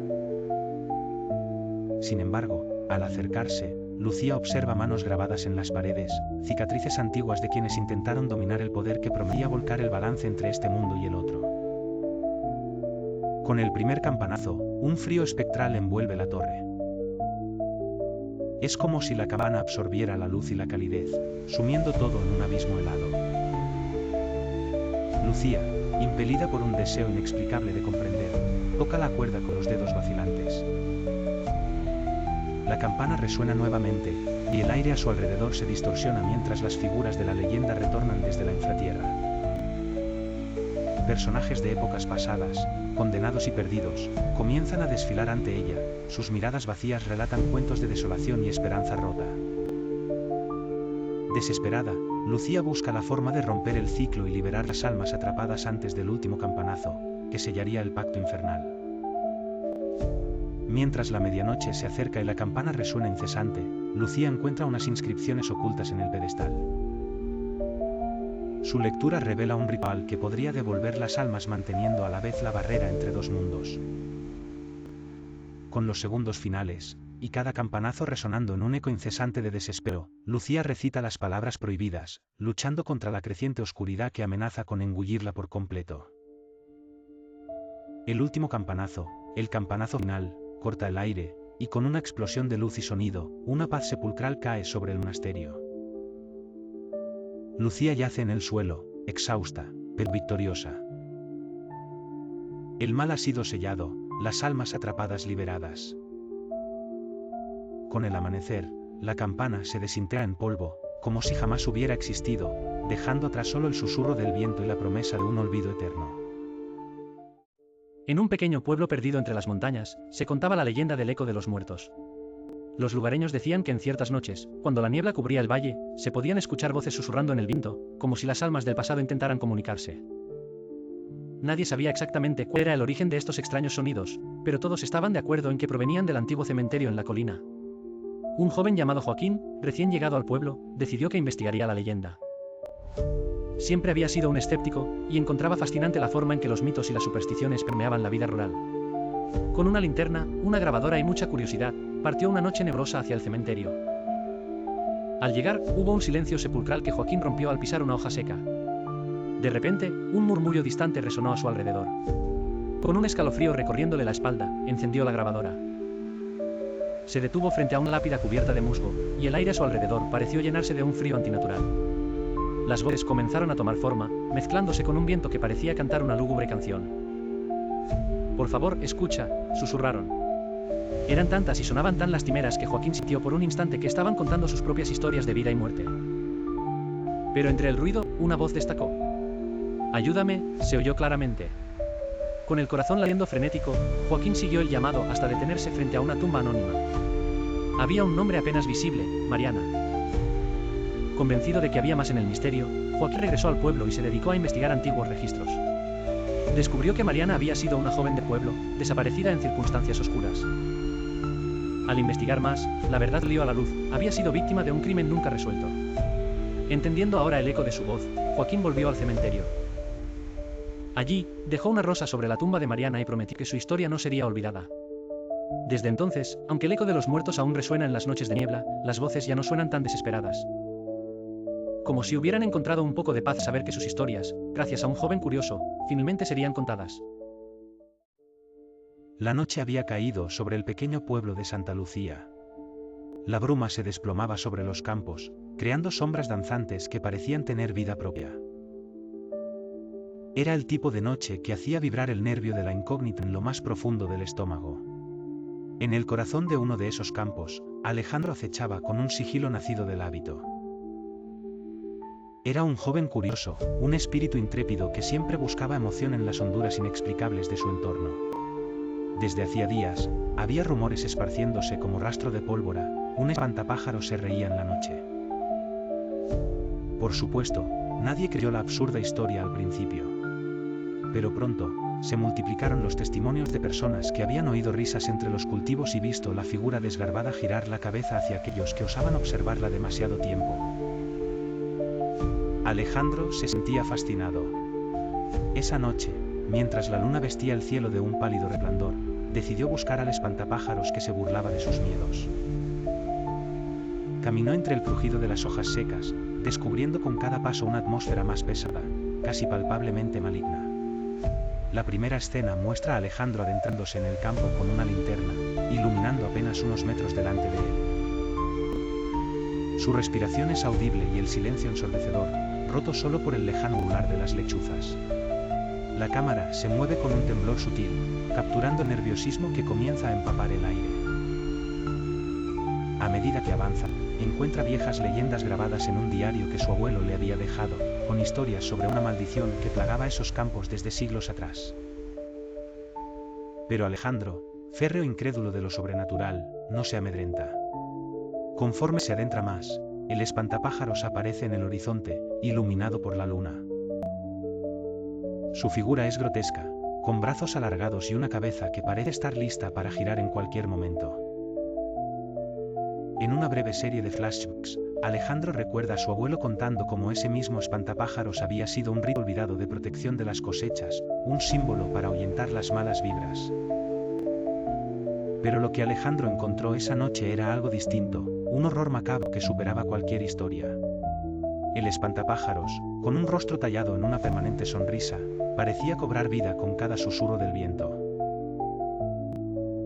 [SPEAKER 1] Sin embargo, al acercarse, Lucía observa manos grabadas en las paredes, cicatrices antiguas de quienes intentaron dominar el poder que prometía volcar el balance entre este mundo y el otro. Con el primer campanazo, un frío espectral envuelve la torre. Es como si la campana absorbiera la luz y la calidez, sumiendo todo en un abismo helado. Lucía, impelida por un deseo inexplicable de comprender, toca la cuerda con los dedos vacilantes. La campana resuena nuevamente, y el aire a su alrededor se distorsiona mientras las figuras de la leyenda retornan desde la infratierra. Personajes de épocas pasadas, condenados y perdidos, comienzan a desfilar ante ella, sus miradas vacías relatan cuentos de desolación y esperanza rota. Desesperada, Lucía busca la forma de romper el ciclo y liberar las almas atrapadas antes del último campanazo, que sellaría el pacto infernal. Mientras la medianoche se acerca y la campana resuena incesante, Lucía encuentra unas inscripciones ocultas en el pedestal. Su lectura revela un ritual que podría devolver las almas manteniendo a la vez la barrera entre dos mundos. Con los segundos finales, y cada campanazo resonando en un eco incesante de desespero, Lucía recita las palabras prohibidas, luchando contra la creciente oscuridad que amenaza con engullirla por completo. El último campanazo, el campanazo final, corta el aire, y con una explosión de luz y sonido, una paz sepulcral cae sobre el monasterio. Lucía yace en el suelo, exhausta, pero victoriosa. El mal ha sido sellado, las almas atrapadas liberadas. Con el amanecer, la campana se desintegra en polvo, como si jamás hubiera existido, dejando atrás solo el susurro del viento y la promesa de un olvido eterno.
[SPEAKER 2] En un pequeño pueblo perdido entre las montañas, se contaba la leyenda del eco de los muertos. Los lugareños decían que en ciertas noches, cuando la niebla cubría el valle, se podían escuchar voces susurrando en el viento, como si las almas del pasado intentaran comunicarse. Nadie sabía exactamente cuál era el origen de estos extraños sonidos, pero todos estaban de acuerdo en que provenían del antiguo cementerio en la colina. Un joven llamado Joaquín, recién llegado al pueblo, decidió que investigaría la leyenda. Siempre había sido un escéptico, y encontraba fascinante la forma en que los mitos y las supersticiones permeaban la vida rural. Con una linterna, una grabadora y mucha curiosidad, partió una noche nebrosa hacia el cementerio. Al llegar, hubo un silencio sepulcral que Joaquín rompió al pisar una hoja seca. De repente, un murmullo distante resonó a su alrededor. Con un escalofrío recorriéndole la espalda, encendió la grabadora. Se detuvo frente a una lápida cubierta de musgo, y el aire a su alrededor pareció llenarse de un frío antinatural. Las voces comenzaron a tomar forma, mezclándose con un viento que parecía cantar una lúgubre canción. «Por favor, escucha», susurraron. Eran tantas y sonaban tan lastimeras que Joaquín sintió por un instante que estaban contando sus propias historias de vida y muerte. Pero entre el ruido, una voz destacó. «Ayúdame», se oyó claramente. Con el corazón latiendo frenético, Joaquín siguió el llamado hasta detenerse frente a una tumba anónima. Había un nombre apenas visible, Mariana. Convencido de que había más en el misterio, Joaquín regresó al pueblo y se dedicó a investigar antiguos registros. Descubrió que Mariana había sido una joven de pueblo, desaparecida en circunstancias oscuras. Al investigar más, la verdad salió a la luz, había sido víctima de un crimen nunca resuelto. Entendiendo ahora el eco de su voz, Joaquín volvió al cementerio. Allí, dejó una rosa sobre la tumba de Mariana y prometió que su historia no sería olvidada. Desde entonces, aunque el eco de los muertos aún resuena en las noches de niebla, las voces ya no suenan tan desesperadas. Como si hubieran encontrado un poco de paz saber que sus historias, gracias a un joven curioso, finalmente serían contadas.
[SPEAKER 1] La noche había caído sobre el pequeño pueblo de Santa Lucía. La bruma se desplomaba sobre los campos, creando sombras danzantes que parecían tener vida propia. Era el tipo de noche que hacía vibrar el nervio de la incógnita en lo más profundo del estómago. En el corazón de uno de esos campos, Alejandro acechaba con un sigilo nacido del hábito. Era un joven curioso, un espíritu intrépido que siempre buscaba emoción en las honduras inexplicables de su entorno. Desde hacía días, había rumores esparciéndose como rastro de pólvora, un espantapájaros se reía en la noche. Por supuesto, nadie creyó la absurda historia al principio. Pero pronto, se multiplicaron los testimonios de personas que habían oído risas entre los cultivos y visto la figura desgarbada girar la cabeza hacia aquellos que osaban observarla demasiado tiempo. Alejandro se sentía fascinado. Esa noche, mientras la luna vestía el cielo de un pálido resplandor, decidió buscar al espantapájaros que se burlaba de sus miedos. Caminó entre el crujido de las hojas secas, descubriendo con cada paso una atmósfera más pesada, casi palpablemente maligna. La primera escena muestra a Alejandro adentrándose en el campo con una linterna, iluminando apenas unos metros delante de él. Su respiración es audible y el silencio ensordecedor, roto solo por el lejano ulular de las lechuzas. La cámara se mueve con un temblor sutil, capturando el nerviosismo que comienza a empapar el aire. A medida que avanza, encuentra viejas leyendas grabadas en un diario que su abuelo le había dejado, con historias sobre una maldición que plagaba esos campos desde siglos atrás. Pero Alejandro, férreo incrédulo de lo sobrenatural, no se amedrenta. Conforme se adentra más, el espantapájaros aparece en el horizonte, iluminado por la luna. Su figura es grotesca, con brazos alargados y una cabeza que parece estar lista para girar en cualquier momento. En una breve serie de flashbacks, Alejandro recuerda a su abuelo contando cómo ese mismo espantapájaros había sido un rito olvidado de protección de las cosechas, un símbolo para ahuyentar las malas vibras. Pero lo que Alejandro encontró esa noche era algo distinto, un horror macabro que superaba cualquier historia. El espantapájaros, con un rostro tallado en una permanente sonrisa, parecía cobrar vida con cada susurro del viento.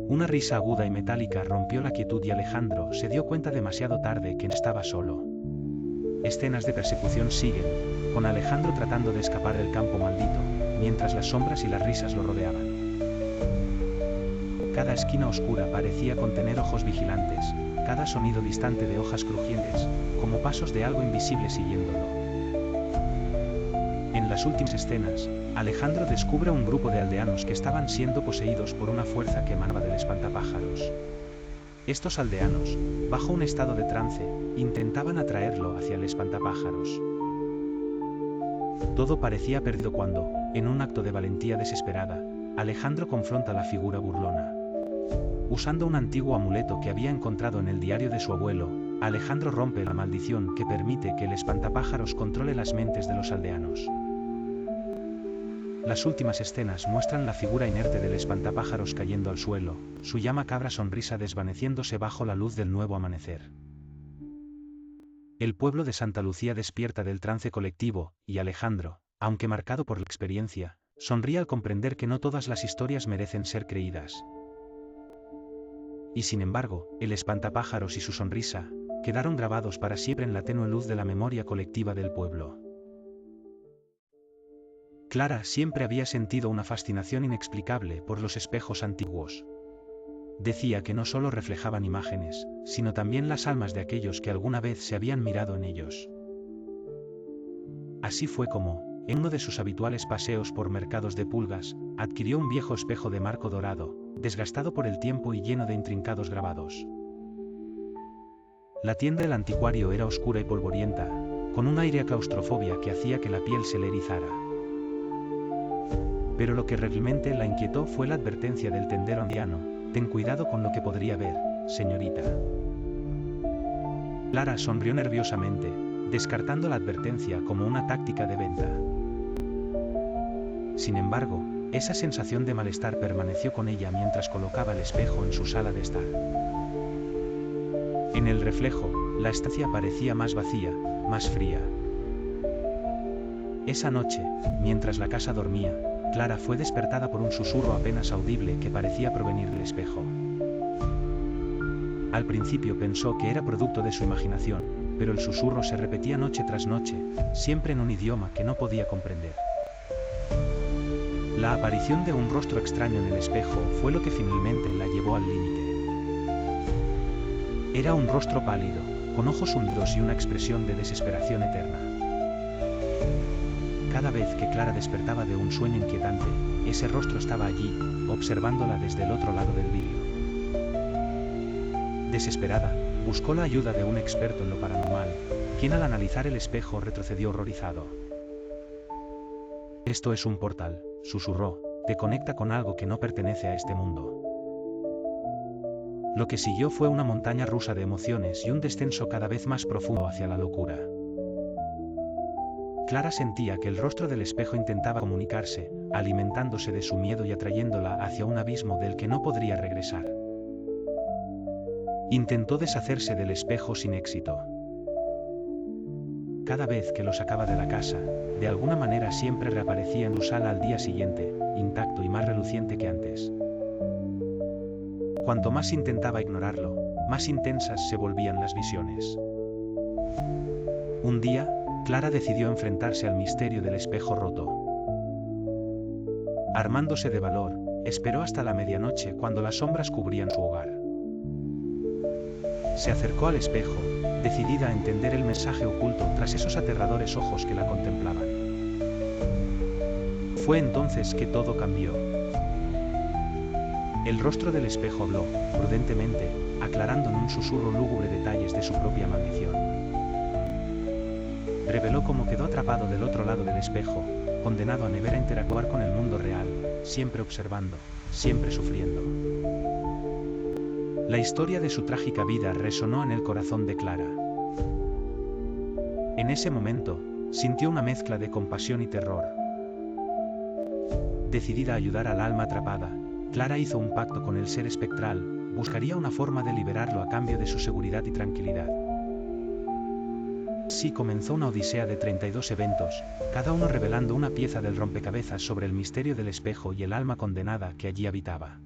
[SPEAKER 1] Una risa aguda y metálica rompió la quietud y Alejandro se dio cuenta demasiado tarde que no estaba solo. Escenas de persecución siguen, con Alejandro tratando de escapar del campo maldito, mientras las sombras y las risas lo rodeaban. Cada esquina oscura parecía contener ojos vigilantes, cada sonido distante de hojas crujientes, como pasos de algo invisible siguiéndolo. En las últimas escenas, Alejandro descubre un grupo de aldeanos que estaban siendo poseídos por una fuerza que emanaba del espantapájaros. Estos aldeanos, bajo un estado de trance, intentaban atraerlo hacia el espantapájaros. Todo parecía perdido cuando, en un acto de valentía desesperada, Alejandro confronta a la figura burlona. Usando un antiguo amuleto que había encontrado en el diario de su abuelo, Alejandro rompe la maldición que permite que el espantapájaros controle las mentes de los aldeanos. Las últimas escenas muestran la figura inerte del espantapájaros cayendo al suelo, su ya macabra sonrisa desvaneciéndose bajo la luz del nuevo amanecer. El pueblo de Santa Lucía despierta del trance colectivo, y Alejandro, aunque marcado por la experiencia, sonríe al comprender que no todas las historias merecen ser creídas. Y sin embargo, el espantapájaros y su sonrisa quedaron grabados para siempre en la tenue luz de la memoria colectiva del pueblo. Clara siempre había sentido una fascinación inexplicable por los espejos antiguos. Decía que no solo reflejaban imágenes, sino también las almas de aquellos que alguna vez se habían mirado en ellos. Así fue como, en uno de sus habituales paseos por mercados de pulgas, adquirió un viejo espejo de marco dorado, desgastado por el tiempo y lleno de intrincados grabados. La tienda del anticuario era oscura y polvorienta, con un aire a claustrofobia que hacía que la piel se le erizara. Pero lo que realmente la inquietó fue la advertencia del tendero anciano: ten cuidado con lo que podría ver, señorita. Clara sonrió nerviosamente, descartando la advertencia como una táctica de venta. Sin embargo, esa sensación de malestar permaneció con ella mientras colocaba el espejo en su sala de estar. En el reflejo, la estancia parecía más vacía, más fría. Esa noche, mientras la casa dormía, Clara fue despertada por un susurro apenas audible que parecía provenir del espejo. Al principio pensó que era producto de su imaginación, pero el susurro se repetía noche tras noche, siempre en un idioma que no podía comprender. La aparición de un rostro extraño en el espejo fue lo que finalmente la llevó al límite. Era un rostro pálido, con ojos hundidos y una expresión de desesperación eterna. Cada vez que Clara despertaba de un sueño inquietante, ese rostro estaba allí, observándola desde el otro lado del vidrio. Desesperada, buscó la ayuda de un experto en lo paranormal, quien al analizar el espejo retrocedió horrorizado. Esto es un portal, susurró, te conecta con algo que no pertenece a este mundo. Lo que siguió fue una montaña rusa de emociones y un descenso cada vez más profundo hacia la locura. Clara sentía que el rostro del espejo intentaba comunicarse, alimentándose de su miedo y atrayéndola hacia un abismo del que no podría regresar. Intentó deshacerse del espejo sin éxito. Cada vez que lo sacaba de la casa, de alguna manera siempre reaparecía en su sala al día siguiente, intacto y más reluciente que antes. Cuanto más intentaba ignorarlo, más intensas se volvían las visiones. Un día, Clara decidió enfrentarse al misterio del espejo roto. Armándose de valor, esperó hasta la medianoche cuando las sombras cubrían su hogar. Se acercó al espejo, decidida a entender el mensaje oculto tras esos aterradores ojos que la contemplaban. Fue entonces que todo cambió. El rostro del espejo habló, prudentemente, aclarando en un susurro lúgubre detalles de su propia maldición. Reveló cómo quedó atrapado del otro lado del espejo, condenado a never a interactuar con el mundo real, siempre observando, siempre sufriendo. La historia de su trágica vida resonó en el corazón de Clara. En ese momento, sintió una mezcla de compasión y terror. Decidida a ayudar al alma atrapada, Clara hizo un pacto con el ser espectral, buscaría una forma de liberarlo a cambio de su seguridad y tranquilidad. Así comenzó una odisea de 32 eventos, cada uno revelando una pieza del rompecabezas sobre el misterio del espejo y el alma condenada que allí habitaba.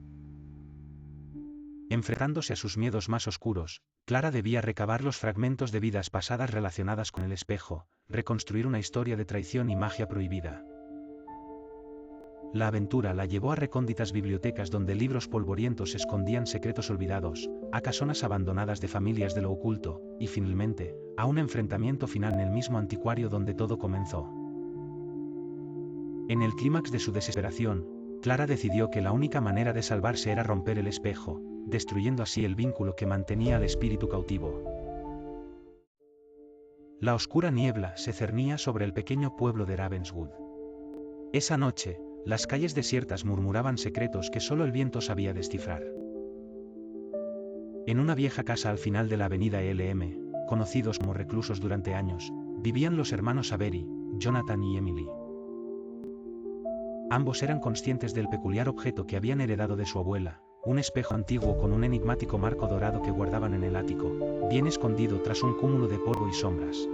[SPEAKER 1] Enfrentándose a sus miedos más oscuros, Clara debía recabar los fragmentos de vidas pasadas relacionadas con el espejo, reconstruir una historia de traición y magia prohibida. La aventura la llevó a recónditas bibliotecas donde libros polvorientos escondían secretos olvidados, a casonas abandonadas de familias de lo oculto, y finalmente, a un enfrentamiento final en el mismo anticuario donde todo comenzó. En el clímax de su desesperación, Clara decidió que la única manera de salvarse era romper el espejo, destruyendo así el vínculo que mantenía al espíritu cautivo. La oscura niebla se cernía sobre el pequeño pueblo de Ravenswood. Esa noche, las calles desiertas murmuraban secretos que solo el viento sabía descifrar. En una vieja casa al final de la avenida LM, conocidos como reclusos durante años, vivían los hermanos Avery, Jonathan y Emily. Ambos eran conscientes del peculiar objeto que habían heredado de su abuela, un espejo antiguo con un enigmático marco dorado que guardaban en el ático, bien escondido tras un cúmulo de polvo y sombras.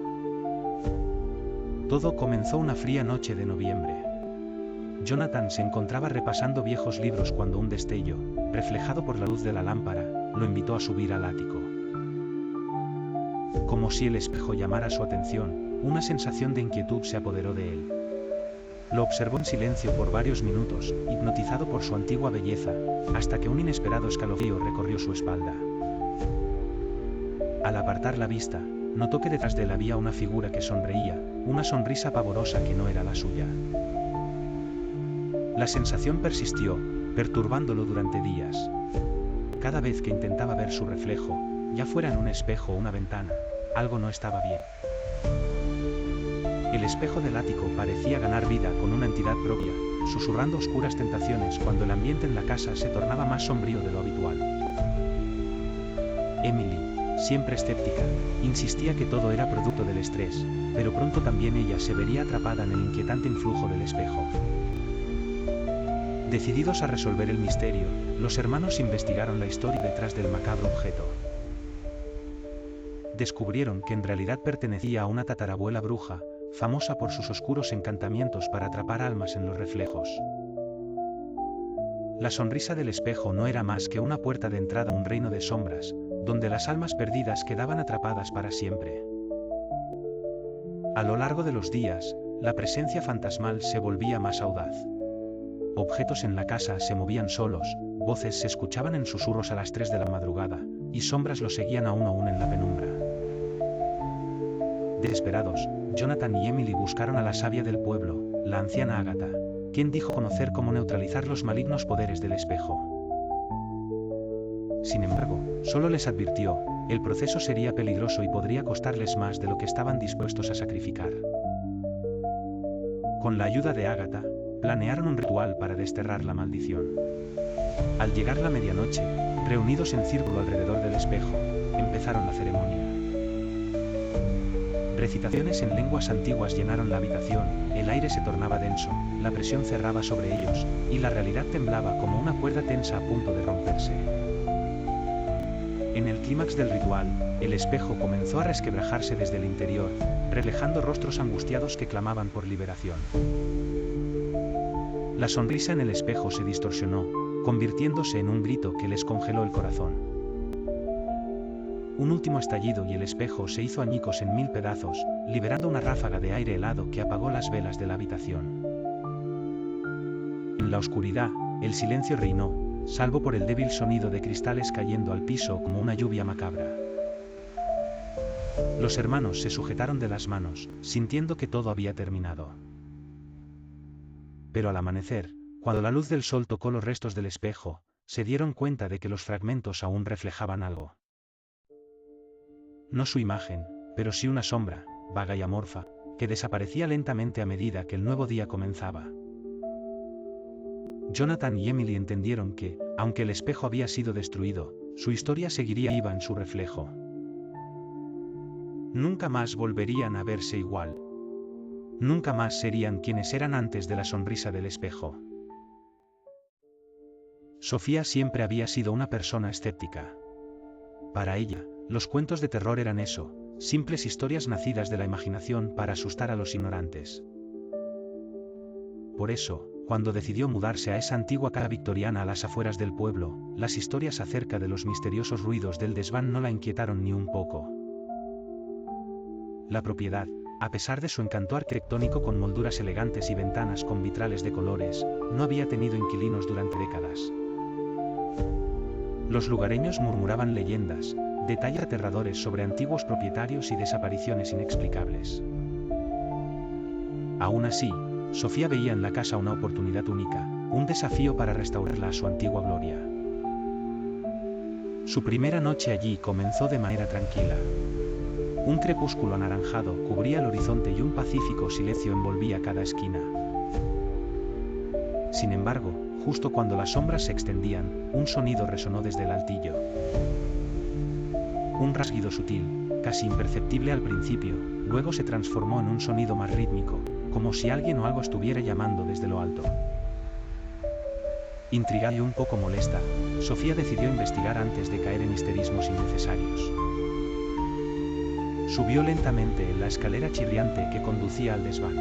[SPEAKER 1] Todo comenzó una fría noche de noviembre. Jonathan se encontraba repasando viejos libros cuando un destello, reflejado por la luz de la lámpara, lo invitó a subir al ático. Como si el espejo llamara su atención, una sensación de inquietud se apoderó de él. Lo observó en silencio por varios minutos, hipnotizado por su antigua belleza, hasta que un inesperado escalofrío recorrió su espalda. Al apartar la vista, notó que detrás de él había una figura que sonreía, una sonrisa pavorosa que no era la suya. La sensación persistió, perturbándolo durante días. Cada vez que intentaba ver su reflejo, ya fuera en un espejo o una ventana, algo no estaba bien. El espejo del ático parecía ganar vida con una entidad propia, susurrando oscuras tentaciones cuando el ambiente en la casa se tornaba más sombrío de lo habitual. Emily, siempre escéptica, insistía que todo era producto del estrés, pero pronto también ella se vería atrapada en el inquietante influjo del espejo. Decididos a resolver el misterio, los hermanos investigaron la historia detrás del macabro objeto. Descubrieron que en realidad pertenecía a una tatarabuela bruja, famosa por sus oscuros encantamientos para atrapar almas en los reflejos. La sonrisa del espejo no era más que una puerta de entrada a un reino de sombras, donde las almas perdidas quedaban atrapadas para siempre. A lo largo de los días, la presencia fantasmal se volvía más audaz. Objetos en la casa se movían solos, voces se escuchaban en susurros a las 3 de la madrugada, y sombras los seguían a uno en la penumbra. Desesperados, Jonathan y Emily buscaron a la sabia del pueblo, la anciana Agatha, quien dijo conocer cómo neutralizar los malignos poderes del espejo. Sin embargo, solo les advirtió, el proceso sería peligroso y podría costarles más de lo que estaban dispuestos a sacrificar. Con la ayuda de Agatha, planearon un ritual para desterrar la maldición. Al llegar la medianoche, reunidos en círculo alrededor del espejo, empezaron la ceremonia. Recitaciones en lenguas antiguas llenaron la habitación, el aire se tornaba denso, la presión cerraba sobre ellos, y la realidad temblaba como una cuerda tensa a punto de romperse. En el clímax del ritual, el espejo comenzó a resquebrajarse desde el interior, reflejando rostros angustiados que clamaban por liberación. La sonrisa en el espejo se distorsionó, convirtiéndose en un grito que les congeló el corazón. Un último estallido y el espejo se hizo añicos en 1000 pedazos, liberando una ráfaga de aire helado que apagó las velas de la habitación. En la oscuridad, el silencio reinó, salvo por el débil sonido de cristales cayendo al piso como una lluvia macabra. Los hermanos se sujetaron de las manos, sintiendo que todo había terminado. Pero al amanecer, cuando la luz del sol tocó los restos del espejo, se dieron cuenta de que los fragmentos aún reflejaban algo. No su imagen, pero sí una sombra, vaga y amorfa, que desaparecía lentamente a medida que el nuevo día comenzaba. Jonathan y Emily entendieron que, aunque el espejo había sido destruido, su historia seguiría viva en su reflejo. Nunca más volverían a verse igual. Nunca más serían quienes eran antes de la sonrisa del espejo. Sofía siempre había sido una persona escéptica. Para ella, los cuentos de terror eran eso, simples historias nacidas de la imaginación para asustar a los ignorantes. Por eso, cuando decidió mudarse a esa antigua casa victoriana a las afueras del pueblo, las historias acerca de los misteriosos ruidos del desván no la inquietaron ni un poco. La propiedad, a pesar de su encanto arquitectónico con molduras elegantes y ventanas con vitrales de colores, no había tenido inquilinos durante décadas. Los lugareños murmuraban leyendas, detalles aterradores sobre antiguos propietarios y desapariciones inexplicables. Aún así, Sofía veía en la casa una oportunidad única, un desafío para restaurarla a su antigua gloria. Su primera noche allí comenzó de manera tranquila. Un crepúsculo anaranjado cubría el horizonte y un pacífico silencio envolvía cada esquina. Sin embargo, justo cuando las sombras se extendían, un sonido resonó desde el altillo. Un rasguido sutil, casi imperceptible al principio, luego se transformó en un sonido más rítmico, como si alguien o algo estuviera llamando desde lo alto. Intrigada y un poco molesta, Sofía decidió investigar antes de caer en histerismos innecesarios. Subió lentamente en la escalera chirriante que conducía al desván.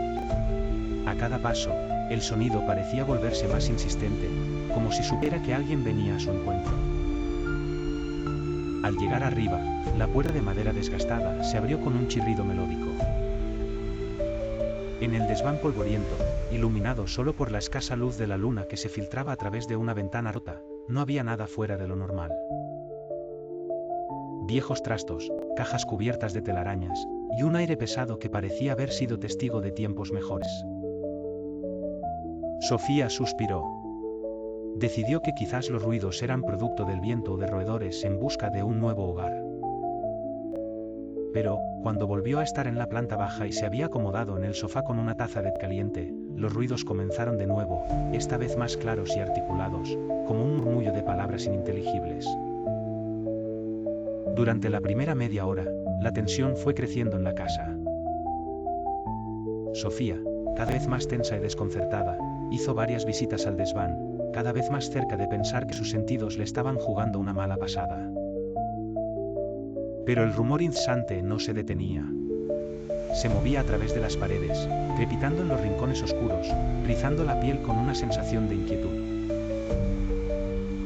[SPEAKER 1] A cada paso, el sonido parecía volverse más insistente, como si supiera que alguien venía a su encuentro. Al llegar arriba, la puerta de madera desgastada se abrió con un chirrido melódico. En el desván polvoriento, iluminado solo por la escasa luz de la luna que se filtraba a través de una ventana rota, no había nada fuera de lo normal. Viejos trastos, cajas cubiertas de telarañas, y un aire pesado que parecía haber sido testigo de tiempos mejores. Sofía suspiró. Decidió que quizás los ruidos eran producto del viento o de roedores en busca de un nuevo hogar. Pero, cuando volvió a estar en la planta baja y se había acomodado en el sofá con una taza de té caliente, los ruidos comenzaron de nuevo, esta vez más claros y articulados, como un murmullo de palabras ininteligibles. Durante la primera media hora, la tensión fue creciendo en la casa. Sofía, cada vez más tensa y desconcertada, hizo varias visitas al desván, cada vez más cerca de pensar que sus sentidos le estaban jugando una mala pasada. Pero el rumor incesante no se detenía. Se movía a través de las paredes, crepitando en los rincones oscuros, rizando la piel con una sensación de inquietud.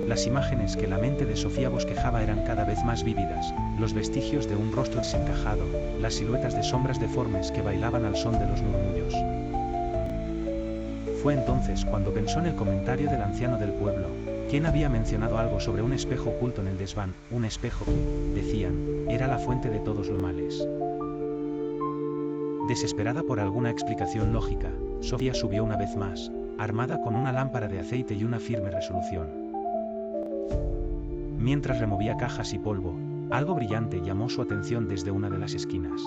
[SPEAKER 1] Las imágenes que la mente de Sofía bosquejaba eran cada vez más vívidas, los vestigios de un rostro desencajado, las siluetas de sombras deformes que bailaban al son de los murmullos. Fue entonces cuando pensó en el comentario del anciano del pueblo, quien había mencionado algo sobre un espejo oculto en el desván, un espejo que, decían, era la fuente de todos los males. Desesperada por alguna explicación lógica, Sofía subió una vez más, armada con una lámpara de aceite y una firme resolución. Mientras removía cajas y polvo, algo brillante llamó su atención desde una de las esquinas.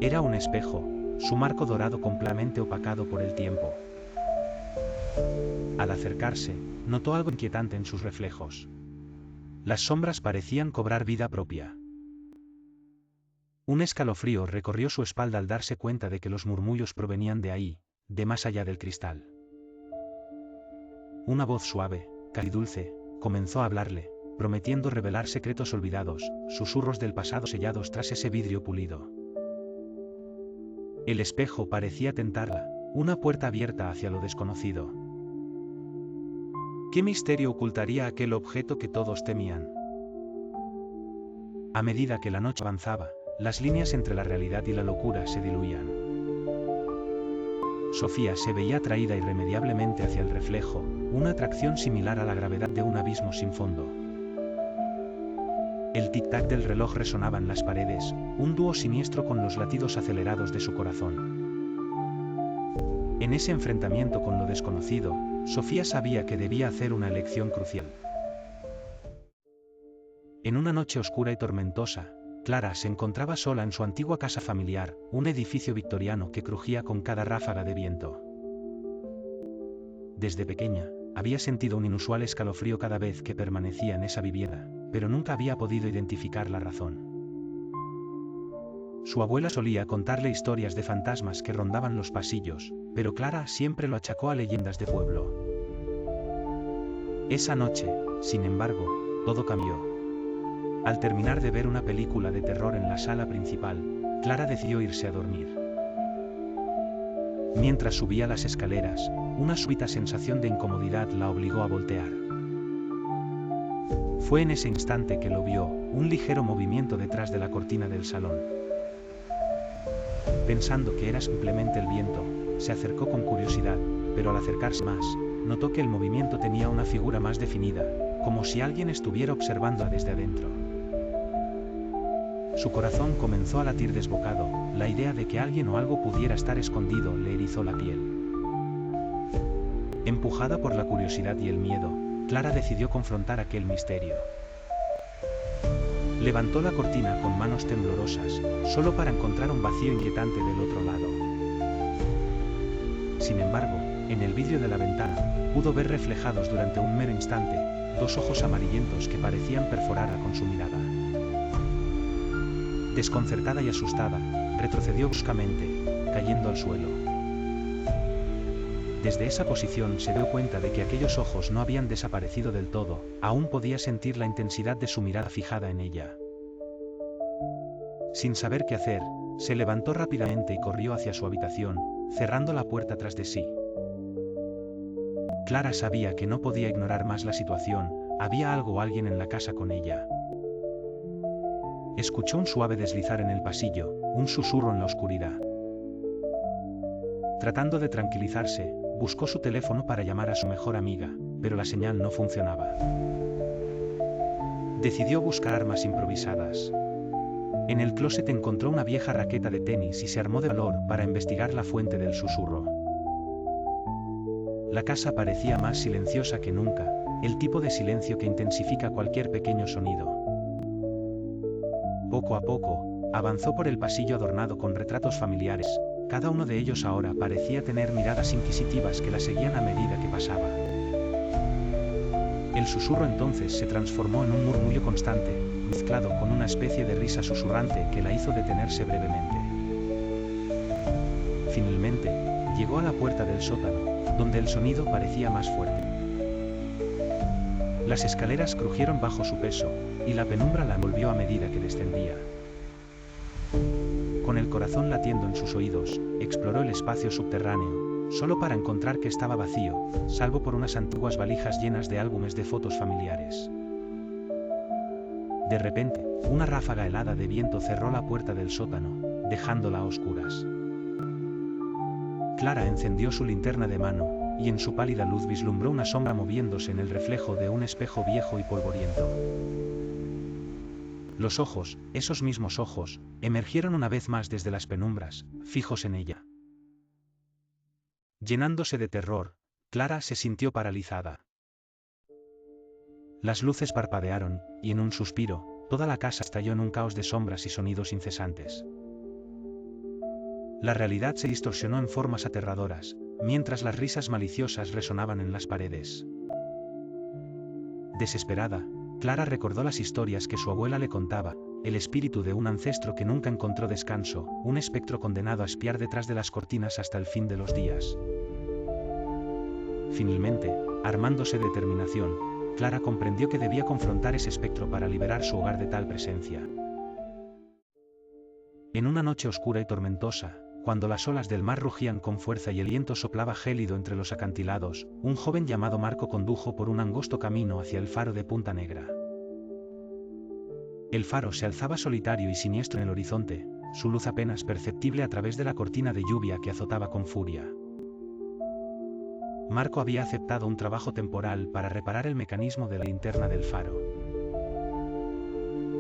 [SPEAKER 1] Era un espejo, su marco dorado completamente opacado por el tiempo. Al acercarse, notó algo inquietante en sus reflejos. Las sombras parecían cobrar vida propia. Un escalofrío recorrió su espalda al darse cuenta de que los murmullos provenían de ahí, de más allá del cristal. Una voz suave, casi dulce, comenzó a hablarle, prometiendo revelar secretos olvidados, susurros del pasado sellados tras ese vidrio pulido. El espejo parecía tentarla, una puerta abierta hacia lo desconocido. ¿Qué misterio ocultaría aquel objeto que todos temían? A medida que la noche avanzaba, las líneas entre la realidad y la locura se diluían. Sofía se veía atraída irremediablemente hacia el reflejo, una atracción similar a la gravedad de un abismo sin fondo. El tic-tac del reloj resonaba en las paredes, un dúo siniestro con los latidos acelerados de su corazón. En ese enfrentamiento con lo desconocido, Sofía sabía que debía hacer una elección crucial. En una noche oscura y tormentosa, Clara se encontraba sola en su antigua casa familiar, un edificio victoriano que crujía con cada ráfaga de viento. Desde pequeña, había sentido un inusual escalofrío cada vez que permanecía en esa vivienda, pero nunca había podido identificar la razón. Su abuela solía contarle historias de fantasmas que rondaban los pasillos, pero Clara siempre lo achacó a leyendas de pueblo. Esa noche, sin embargo, todo cambió. Al terminar de ver una película de terror en la sala principal, Clara decidió irse a dormir. Mientras subía las escaleras, una súbita sensación de incomodidad la obligó a voltear. Fue en ese instante que lo vio, un ligero movimiento detrás de la cortina del salón. Pensando que era simplemente el viento, se acercó con curiosidad, pero al acercarse más, notó que el movimiento tenía una figura más definida, como si alguien estuviera observándola desde adentro. Su corazón comenzó a latir desbocado, la idea de que alguien o algo pudiera estar escondido le erizó la piel. Empujada por la curiosidad y el miedo, Clara decidió confrontar aquel misterio. Levantó la cortina con manos temblorosas, solo para encontrar un vacío inquietante del otro lado. Sin embargo, en el vidrio de la ventana, pudo ver reflejados durante un mero instante, dos ojos amarillentos que parecían perforarla con su mirada. Desconcertada y asustada, retrocedió bruscamente, cayendo al suelo. Desde esa posición se dio cuenta de que aquellos ojos no habían desaparecido del todo, aún podía sentir la intensidad de su mirada fijada en ella. Sin saber qué hacer, se levantó rápidamente y corrió hacia su habitación, cerrando la puerta tras de sí. Clara sabía que no podía ignorar más la situación, había algo o alguien en la casa con ella. Escuchó un suave deslizar en el pasillo, un susurro en la oscuridad. Tratando de tranquilizarse, buscó su teléfono para llamar a su mejor amiga, pero la señal no funcionaba. Decidió buscar armas improvisadas. En el closet encontró una vieja raqueta de tenis y se armó de valor para investigar la fuente del susurro. La casa parecía más silenciosa que nunca, el tipo de silencio que intensifica cualquier pequeño sonido. Poco a poco, avanzó por el pasillo adornado con retratos familiares, cada uno de ellos ahora parecía tener miradas inquisitivas que la seguían a medida que pasaba. El susurro entonces se transformó en un murmullo constante, mezclado con una especie de risa susurrante que la hizo detenerse brevemente. Finalmente, llegó a la puerta del sótano, donde el sonido parecía más fuerte. Las escaleras crujieron bajo su peso, y la penumbra la envolvió a medida que descendía. Con el corazón latiendo en sus oídos, exploró el espacio subterráneo, solo para encontrar que estaba vacío, salvo por unas antiguas valijas llenas de álbumes de fotos familiares. De repente, una ráfaga helada de viento cerró la puerta del sótano, dejándola a oscuras. Clara encendió su linterna de mano, y en su pálida luz vislumbró una sombra moviéndose en el reflejo de un espejo viejo y polvoriento. Los ojos, esos mismos ojos, emergieron una vez más desde las penumbras, fijos en ella. Llenándose de terror, Clara se sintió paralizada. Las luces parpadearon, y en un suspiro, toda la casa estalló en un caos de sombras y sonidos incesantes. La realidad se distorsionó en formas aterradoras, mientras las risas maliciosas resonaban en las paredes. Desesperada, Clara recordó las historias que su abuela le contaba, el espíritu de un ancestro que nunca encontró descanso, un espectro condenado a espiar detrás de las cortinas hasta el fin de los días. Finalmente, armándose de determinación, Clara comprendió que debía confrontar ese espectro para liberar su hogar de tal presencia. En una noche oscura y tormentosa, cuando las olas del mar rugían con fuerza y el viento soplaba gélido entre los acantilados, un joven llamado Marco condujo por un angosto camino hacia el faro de Punta Negra. El faro se alzaba solitario y siniestro en el horizonte, su luz apenas perceptible a través de la cortina de lluvia que azotaba con furia. Marco había aceptado un trabajo temporal para reparar el mecanismo de la linterna del faro.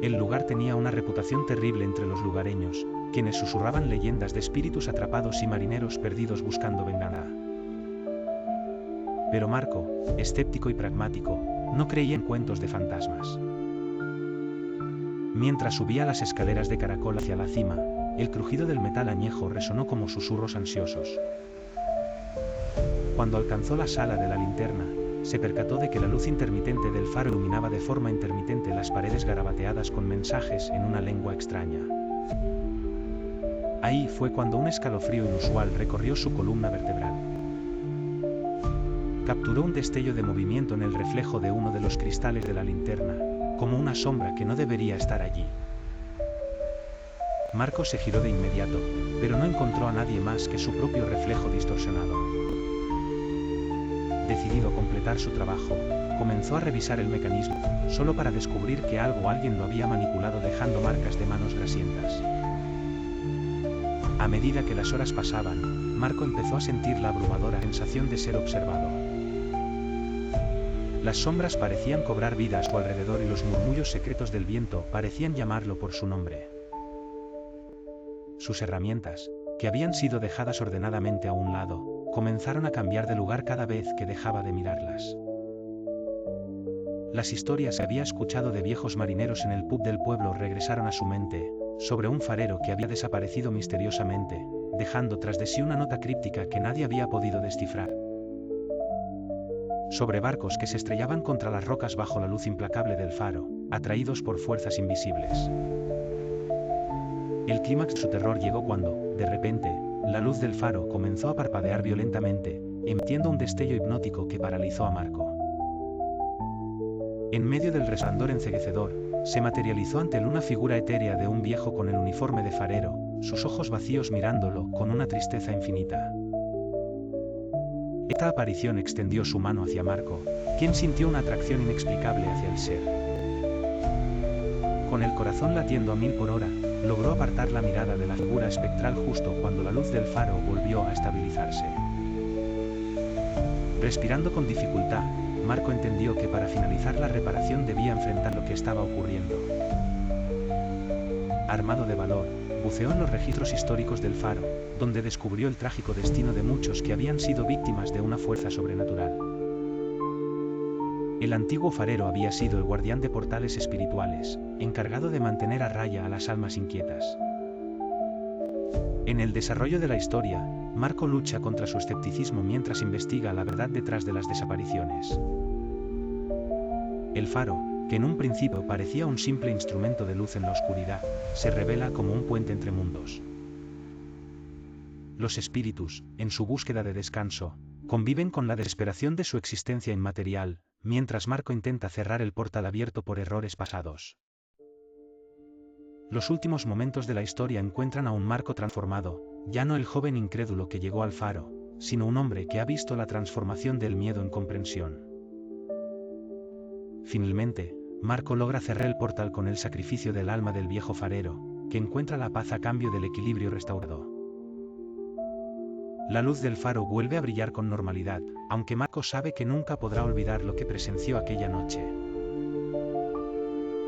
[SPEAKER 1] El lugar tenía una reputación terrible entre los lugareños, quienes susurraban leyendas de espíritus atrapados y marineros perdidos buscando venganza. Pero Marco, escéptico y pragmático, no creía en cuentos de fantasmas. Mientras subía las escaleras de caracol hacia la cima, el crujido del metal añejo resonó como susurros ansiosos. Cuando alcanzó la sala de la linterna, se percató de que la luz intermitente del faro iluminaba de forma intermitente las paredes garabateadas con mensajes en una lengua extraña. Ahí fue cuando un escalofrío inusual recorrió su columna vertebral. capturó un destello de movimiento en el reflejo de uno de los cristales de la linterna, como una sombra que no debería estar allí. Marco se giró de inmediato, pero no encontró a nadie más que su propio reflejo distorsionado. Decidido a completar su trabajo, comenzó a revisar el mecanismo, solo para descubrir que algo o alguien lo había manipulado dejando marcas de manos grasientas. A medida que las horas pasaban, Marco empezó a sentir la abrumadora sensación de ser observado. Las sombras parecían cobrar vida a su alrededor y los murmullos secretos del viento parecían llamarlo por su nombre. Sus herramientas, que habían sido dejadas ordenadamente a un lado, comenzaron a cambiar de lugar cada vez que dejaba de mirarlas. Las historias que había escuchado de viejos marineros en el pub del pueblo regresaron a su mente, sobre un farero que había desaparecido misteriosamente, dejando tras de sí una nota críptica que nadie había podido descifrar. Sobre barcos que se estrellaban contra las rocas bajo la luz implacable del faro, atraídos por fuerzas invisibles. El clímax de su terror llegó cuando, de repente, la luz del faro comenzó a parpadear violentamente, emitiendo un destello hipnótico que paralizó a Marco. En medio del resplandor enceguecedor, se materializó ante él una figura etérea de un viejo con el uniforme de farero, sus ojos vacíos mirándolo con una tristeza infinita. Esta aparición extendió su mano hacia Marco, quien sintió una atracción inexplicable hacia el ser. Con el corazón latiendo a 1000 por hora, logró apartar la mirada de la figura espectral justo cuando la luz del faro volvió a estabilizarse. Respirando con dificultad, Marco entendió que para finalizar la reparación debía enfrentar lo que estaba ocurriendo. Armado de valor, buceó en los registros históricos del faro, donde descubrió el trágico destino de muchos que habían sido víctimas de una fuerza sobrenatural. El antiguo farero había sido el guardián de portales espirituales, encargado de mantener a raya a las almas inquietas. En el desarrollo de la historia, Marco lucha contra su escepticismo mientras investiga la verdad detrás de las desapariciones. El faro, que en un principio parecía un simple instrumento de luz en la oscuridad, se revela como un puente entre mundos. Los espíritus, en su búsqueda de descanso, conviven con la desesperación de su existencia inmaterial, mientras Marco intenta cerrar el portal abierto por errores pasados. Los últimos momentos de la historia encuentran a un Marco transformado, ya no el joven incrédulo que llegó al faro, sino un hombre que ha visto la transformación del miedo en comprensión. Finalmente, Marco logra cerrar el portal con el sacrificio del alma del viejo farero, que encuentra la paz a cambio del equilibrio restaurado. La luz del faro vuelve a brillar con normalidad, aunque Marco sabe que nunca podrá olvidar lo que presenció aquella noche.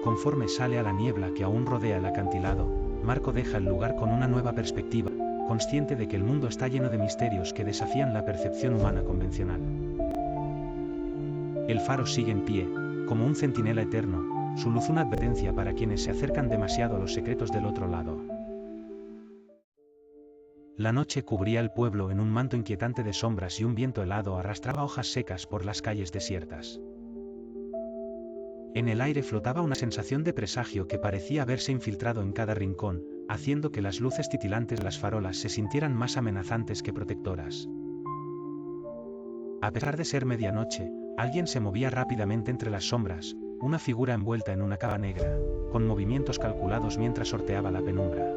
[SPEAKER 1] Conforme sale a la niebla que aún rodea el acantilado, Marco deja el lugar con una nueva perspectiva, consciente de que el mundo está lleno de misterios que desafían la percepción humana convencional. El faro sigue en pie, como un centinela eterno, su luz una advertencia para quienes se acercan demasiado a los secretos del otro lado. La noche cubría el pueblo en un manto inquietante de sombras y un viento helado arrastraba hojas secas por las calles desiertas. En el aire flotaba una sensación de presagio que parecía haberse infiltrado en cada rincón, haciendo que las luces titilantes de las farolas se sintieran más amenazantes que protectoras. A pesar de ser medianoche, alguien se movía rápidamente entre las sombras, una figura envuelta en una capa negra, con movimientos calculados mientras sorteaba la penumbra.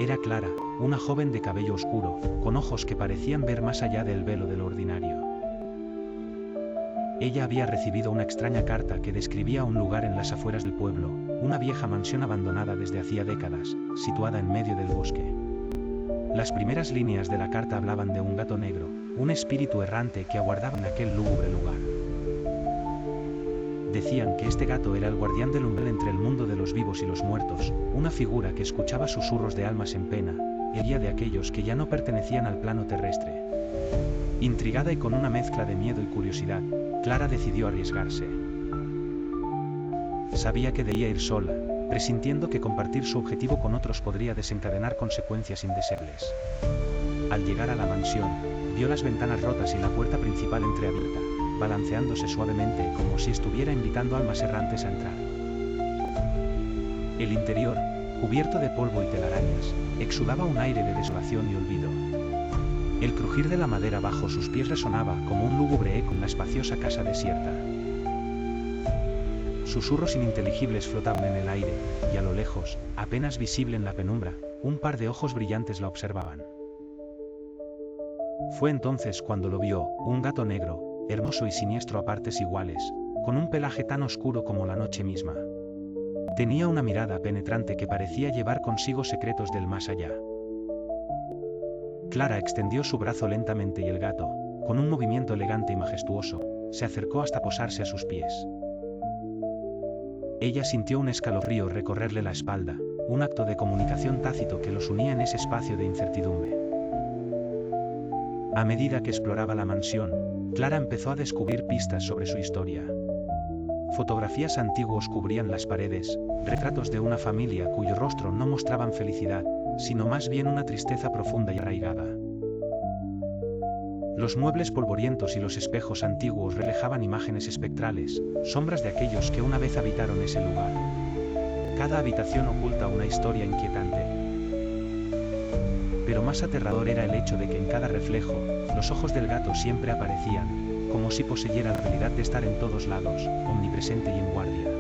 [SPEAKER 1] Era Clara, una joven de cabello oscuro, con ojos que parecían ver más allá del velo de lo ordinario. Ella había recibido una extraña carta que describía un lugar en las afueras del pueblo, una vieja mansión abandonada desde hacía décadas, situada en medio del bosque. Las primeras líneas de la carta hablaban de un gato negro, un espíritu errante que aguardaba en aquel lúgubre lugar. Decían que este gato era el guardián del umbral entre el mundo de los vivos y los muertos, una figura que escuchaba susurros de almas en pena, el guía de aquellos que ya no pertenecían al plano terrestre. Intrigada y con una mezcla de miedo y curiosidad, Clara decidió arriesgarse. Sabía que debía ir sola, presintiendo que compartir su objetivo con otros podría desencadenar consecuencias indeseables. Al llegar a la mansión, vio las ventanas rotas y la puerta principal entreabierta, balanceándose suavemente como si estuviera invitando almas errantes a entrar. El interior, cubierto de polvo y telarañas, exudaba un aire de desolación y olvido. El crujir de la madera bajo sus pies resonaba como un lúgubre eco en la espaciosa casa desierta. Susurros ininteligibles flotaban en el aire, y a lo lejos, apenas visible en la penumbra, un par de ojos brillantes la observaban. Fue entonces cuando lo vio, un gato negro, hermoso y siniestro a partes iguales, con un pelaje tan oscuro como la noche misma. Tenía una mirada penetrante que parecía llevar consigo secretos del más allá. Clara extendió su brazo lentamente y el gato, con un movimiento elegante y majestuoso, se acercó hasta posarse a sus pies. Ella sintió un escalofrío recorrerle la espalda, un acto de comunicación tácito que los unía en ese espacio de incertidumbre. A medida que exploraba la mansión, Clara empezó a descubrir pistas sobre su historia. Fotografías antiguos cubrían las paredes, retratos de una familia cuyo rostro no mostraban felicidad, sino más bien una tristeza profunda y arraigada. Los muebles polvorientos y los espejos antiguos reflejaban imágenes espectrales, sombras de aquellos que una vez habitaron ese lugar. Cada habitación oculta una historia inquietante. Pero más aterrador era el hecho de que en cada reflejo, los ojos del gato siempre aparecían, como si poseyera la habilidad de estar en todos lados, omnipresente y en guardia.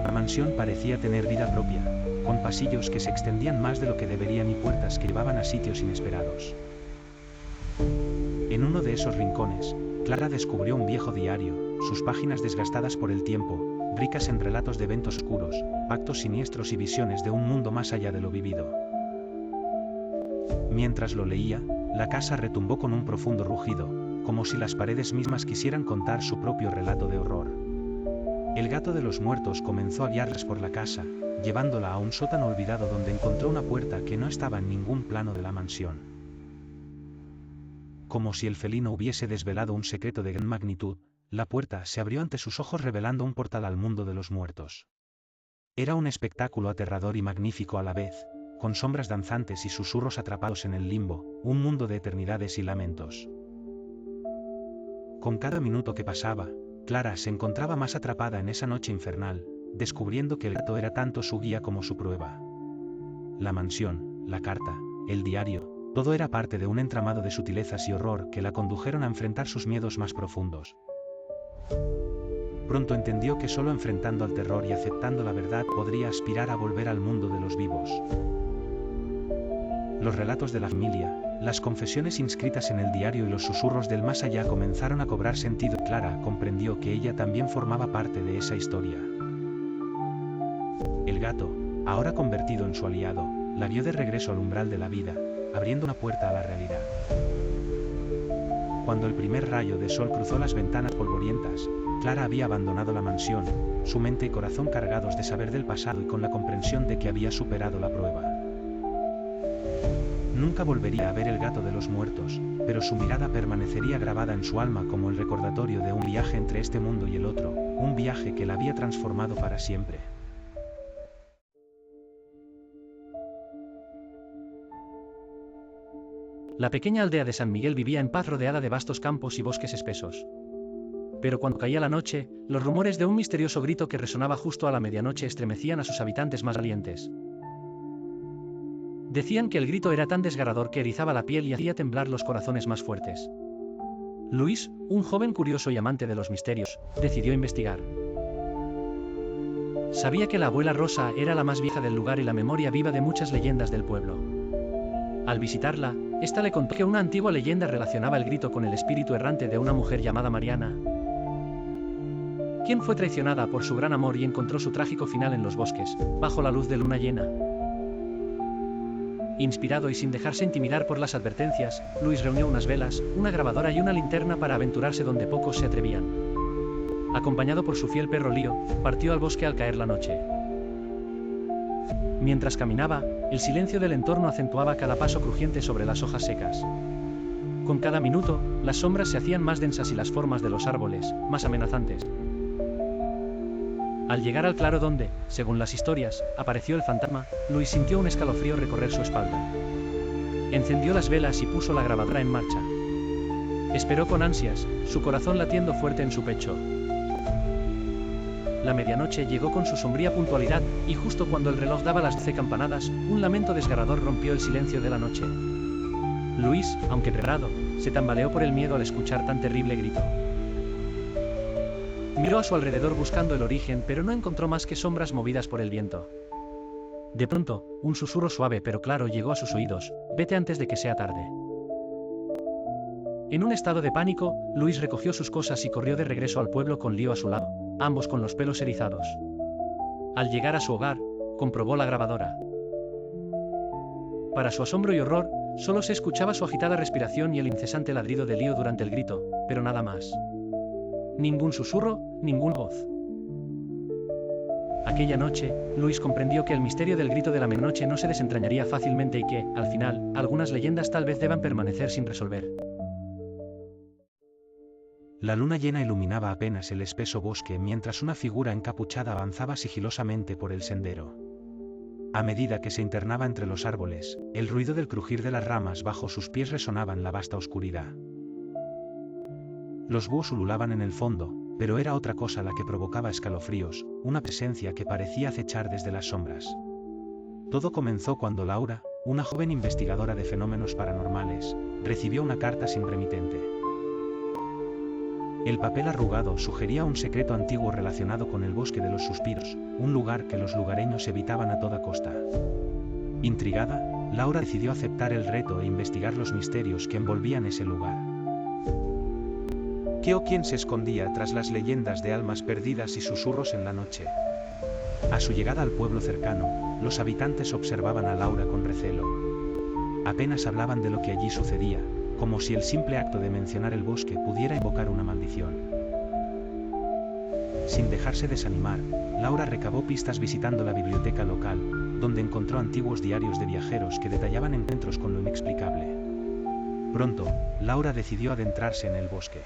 [SPEAKER 1] La mansión parecía tener vida propia, con pasillos que se extendían más de lo que deberían y puertas que llevaban a sitios inesperados. En uno de esos rincones, Clara descubrió un viejo diario, sus páginas desgastadas por el tiempo, ricas en relatos de eventos oscuros, pactos siniestros y visiones de un mundo más allá de lo vivido. Mientras lo leía, la casa retumbó con un profundo rugido, como si las paredes mismas quisieran contar su propio relato de horror. El gato de los muertos comenzó a guiarles por la casa, llevándola a un sótano olvidado donde encontró una puerta que no estaba en ningún plano de la mansión. Como si el felino hubiese desvelado un secreto de gran magnitud, la puerta se abrió ante sus ojos revelando un portal al mundo de los muertos. Era un espectáculo aterrador y magnífico a la vez, con sombras danzantes y susurros atrapados en el limbo, un mundo de eternidades y lamentos. Con cada minuto que pasaba, Clara se encontraba más atrapada en esa noche infernal, descubriendo que el gato era tanto su guía como su prueba. La mansión, la carta, el diario, todo era parte de un entramado de sutilezas y horror que la condujeron a enfrentar sus miedos más profundos. Pronto entendió que solo enfrentando al terror y aceptando la verdad podría aspirar a volver al mundo de los vivos. Los relatos de la familia, las confesiones inscritas en el diario y los susurros del más allá comenzaron a cobrar sentido. Clara comprendió que ella también formaba parte de esa historia. El gato, ahora convertido en su aliado, la guió de regreso al umbral de la vida, abriendo una puerta a la realidad. Cuando el primer rayo de sol cruzó las ventanas polvorientas, Clara había abandonado la mansión, su mente y corazón cargados de saber del pasado y con la comprensión de que había superado la prueba. Nunca volvería a ver el gato de los muertos, pero su mirada permanecería grabada en su alma como el recordatorio de un viaje entre este mundo y el otro, un viaje que la había transformado para siempre.
[SPEAKER 2] La pequeña aldea de San Miguel vivía en paz rodeada de vastos campos y bosques espesos. Pero cuando caía la noche, los rumores de un misterioso grito que resonaba justo a la medianoche estremecían a sus habitantes más valientes. Decían que el grito era tan desgarrador que erizaba la piel y hacía temblar los corazones más fuertes. Luis, un joven curioso y amante de los misterios, decidió investigar. Sabía que la abuela Rosa era la más vieja del lugar y la memoria viva de muchas leyendas del pueblo. Al visitarla, esta le contó que una antigua leyenda relacionaba el grito con el espíritu errante de una mujer llamada Mariana, quien fue traicionada por su gran amor y encontró su trágico final en los bosques, bajo la luz de luna llena. Inspirado y sin dejarse intimidar por las advertencias, Luis reunió unas velas, una grabadora y una linterna para aventurarse donde pocos se atrevían. Acompañado por su fiel perro Lío, partió al bosque al caer la noche. Mientras caminaba, el silencio del entorno acentuaba cada paso crujiente sobre las hojas secas. Con cada minuto, las sombras se hacían más densas y las formas de los árboles, más amenazantes. Al llegar al claro donde, según las historias, apareció el fantasma, Luis sintió un escalofrío recorrer su espalda. Encendió las velas y puso la grabadora en marcha. Esperó con ansias, su corazón latiendo fuerte en su pecho. La medianoche llegó con su sombría puntualidad, y justo cuando el reloj daba las 12 campanadas, un lamento desgarrador rompió el silencio de la noche. Luis, aunque preparado, se tambaleó por el miedo al escuchar tan terrible grito. Miró a su alrededor buscando el origen, pero no encontró más que sombras movidas por el viento. De pronto, un susurro suave pero claro llegó a sus oídos: «Vete antes de que sea tarde». En un estado de pánico, Luis recogió sus cosas y corrió de regreso al pueblo con Lío a su lado, ambos con los pelos erizados. Al llegar a su hogar, comprobó la grabadora. Para su asombro y horror, solo se escuchaba su agitada respiración y el incesante ladrido de Lío durante el grito, pero nada más. Ningún susurro, ninguna voz. Aquella noche, Luis comprendió que el misterio del grito de la medianoche no se desentrañaría fácilmente y que, al final, algunas leyendas tal vez deban permanecer sin resolver.
[SPEAKER 1] La luna llena iluminaba apenas el espeso bosque mientras una figura encapuchada avanzaba sigilosamente por el sendero. A medida que se internaba entre los árboles, el ruido del crujir de las ramas bajo sus pies resonaba en la vasta oscuridad. Los búhos ululaban en el fondo, pero era otra cosa la que provocaba escalofríos, una presencia que parecía acechar desde las sombras. Todo comenzó cuando Laura, una joven investigadora de fenómenos paranormales, recibió una carta sin remitente. El papel arrugado sugería un secreto antiguo relacionado con el Bosque de los Suspiros, un lugar que los lugareños evitaban a toda costa. Intrigada, Laura decidió aceptar el reto e investigar los misterios que envolvían ese lugar. ¿Qué o quién se escondía tras las leyendas de almas perdidas y susurros en la noche? A su llegada al pueblo cercano, los habitantes observaban a Laura con recelo. Apenas hablaban de lo que allí sucedía, como si el simple acto de mencionar el bosque pudiera invocar una maldición. Sin dejarse desanimar, Laura recabó pistas visitando la biblioteca local, donde encontró antiguos diarios de viajeros que detallaban encuentros con lo inexplicable. Pronto, Laura decidió adentrarse en el bosque.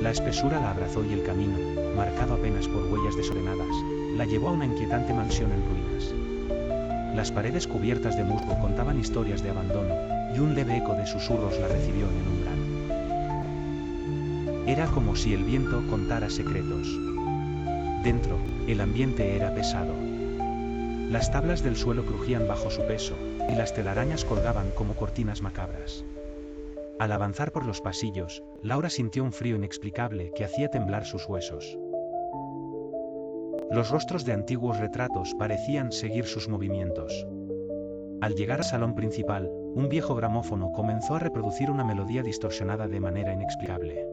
[SPEAKER 1] La espesura la abrazó y el camino, marcado apenas por huellas desordenadas, la llevó a una inquietante mansión en ruinas. Las paredes cubiertas de musgo contaban historias de abandono, y un leve eco de susurros la recibió en el umbral. Era como si el viento contara secretos. Dentro, el ambiente era pesado. Las tablas del suelo crujían bajo su peso, y las telarañas colgaban como cortinas macabras. Al avanzar por los pasillos, Laura sintió un frío inexplicable que hacía temblar sus huesos. Los rostros de antiguos retratos parecían seguir sus movimientos. Al llegar al salón principal, un viejo gramófono comenzó a reproducir una melodía distorsionada de manera inexplicable.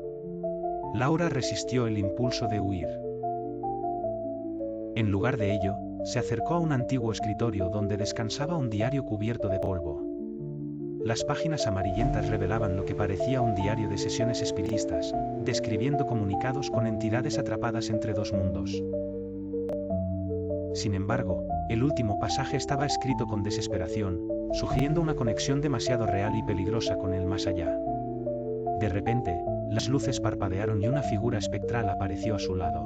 [SPEAKER 1] Laura resistió el impulso de huir. En lugar de ello, se acercó a un antiguo escritorio donde descansaba un diario cubierto de polvo. Las páginas amarillentas revelaban lo que parecía un diario de sesiones espiritistas, describiendo comunicados con entidades atrapadas entre dos mundos. Sin embargo, el último pasaje estaba escrito con desesperación, sugiriendo una conexión demasiado real y peligrosa con el más allá. De repente, las luces parpadearon y una figura espectral apareció a su lado.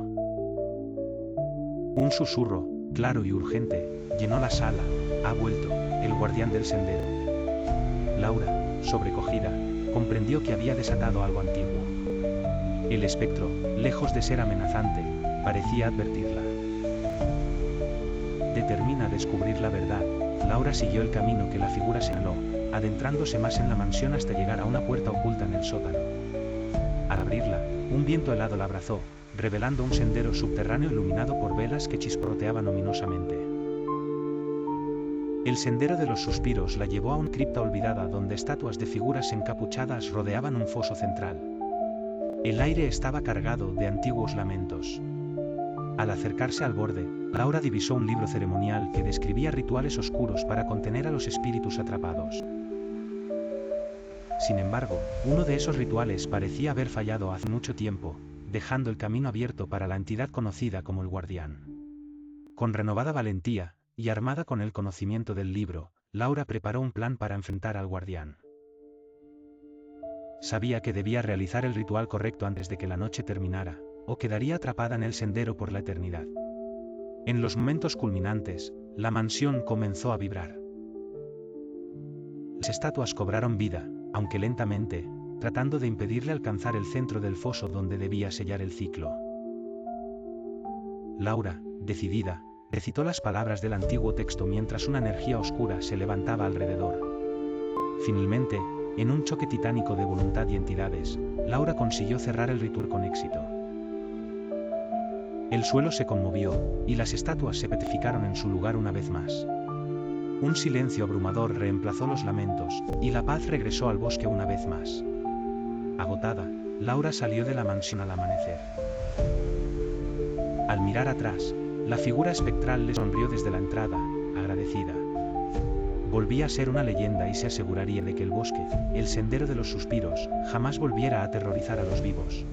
[SPEAKER 1] Un susurro, claro y urgente, llenó la sala. «Ha vuelto, el guardián del sendero». Laura, sobrecogida, comprendió que había desatado algo antiguo. El espectro, lejos de ser amenazante, parecía advertirla. Determina descubrir la verdad, Laura siguió el camino que la figura señaló, adentrándose más en la mansión hasta llegar a una puerta oculta en el sótano. Al abrirla, un viento helado la abrazó, revelando un sendero subterráneo iluminado por velas que chisporroteaban ominosamente. El sendero de los suspiros la llevó a una cripta olvidada donde estatuas de figuras encapuchadas rodeaban un foso central. El aire estaba cargado de antiguos lamentos. Al acercarse al borde, Laura divisó un libro ceremonial que describía rituales oscuros para contener a los espíritus atrapados. Sin embargo, uno de esos rituales parecía haber fallado hace mucho tiempo, dejando el camino abierto para la entidad conocida como el Guardián. Con renovada valentía, y armada con el conocimiento del libro, Laura preparó un plan para enfrentar al Guardián. Sabía que debía realizar el ritual correcto antes de que la noche terminara, o quedaría atrapada en el sendero por la eternidad. En los momentos culminantes, la mansión comenzó a vibrar. Las estatuas cobraron vida, aunque lentamente, tratando de impedirle alcanzar el centro del foso donde debía sellar el ciclo. Laura, decidida, recitó las palabras del antiguo texto mientras una energía oscura se levantaba alrededor. Finalmente, en un choque titánico de voluntad y entidades, Laura consiguió cerrar el ritual con éxito. El suelo se conmovió, y las estatuas se petrificaron en su lugar una vez más. Un silencio abrumador reemplazó los lamentos, y la paz regresó al bosque una vez más. Agotada, Laura salió de la mansión al amanecer. Al mirar atrás, la figura espectral le sonrió desde la entrada, agradecida. Volvía a ser una leyenda y se aseguraría de que el bosque, el sendero de los suspiros, jamás volviera a aterrorizar a los vivos.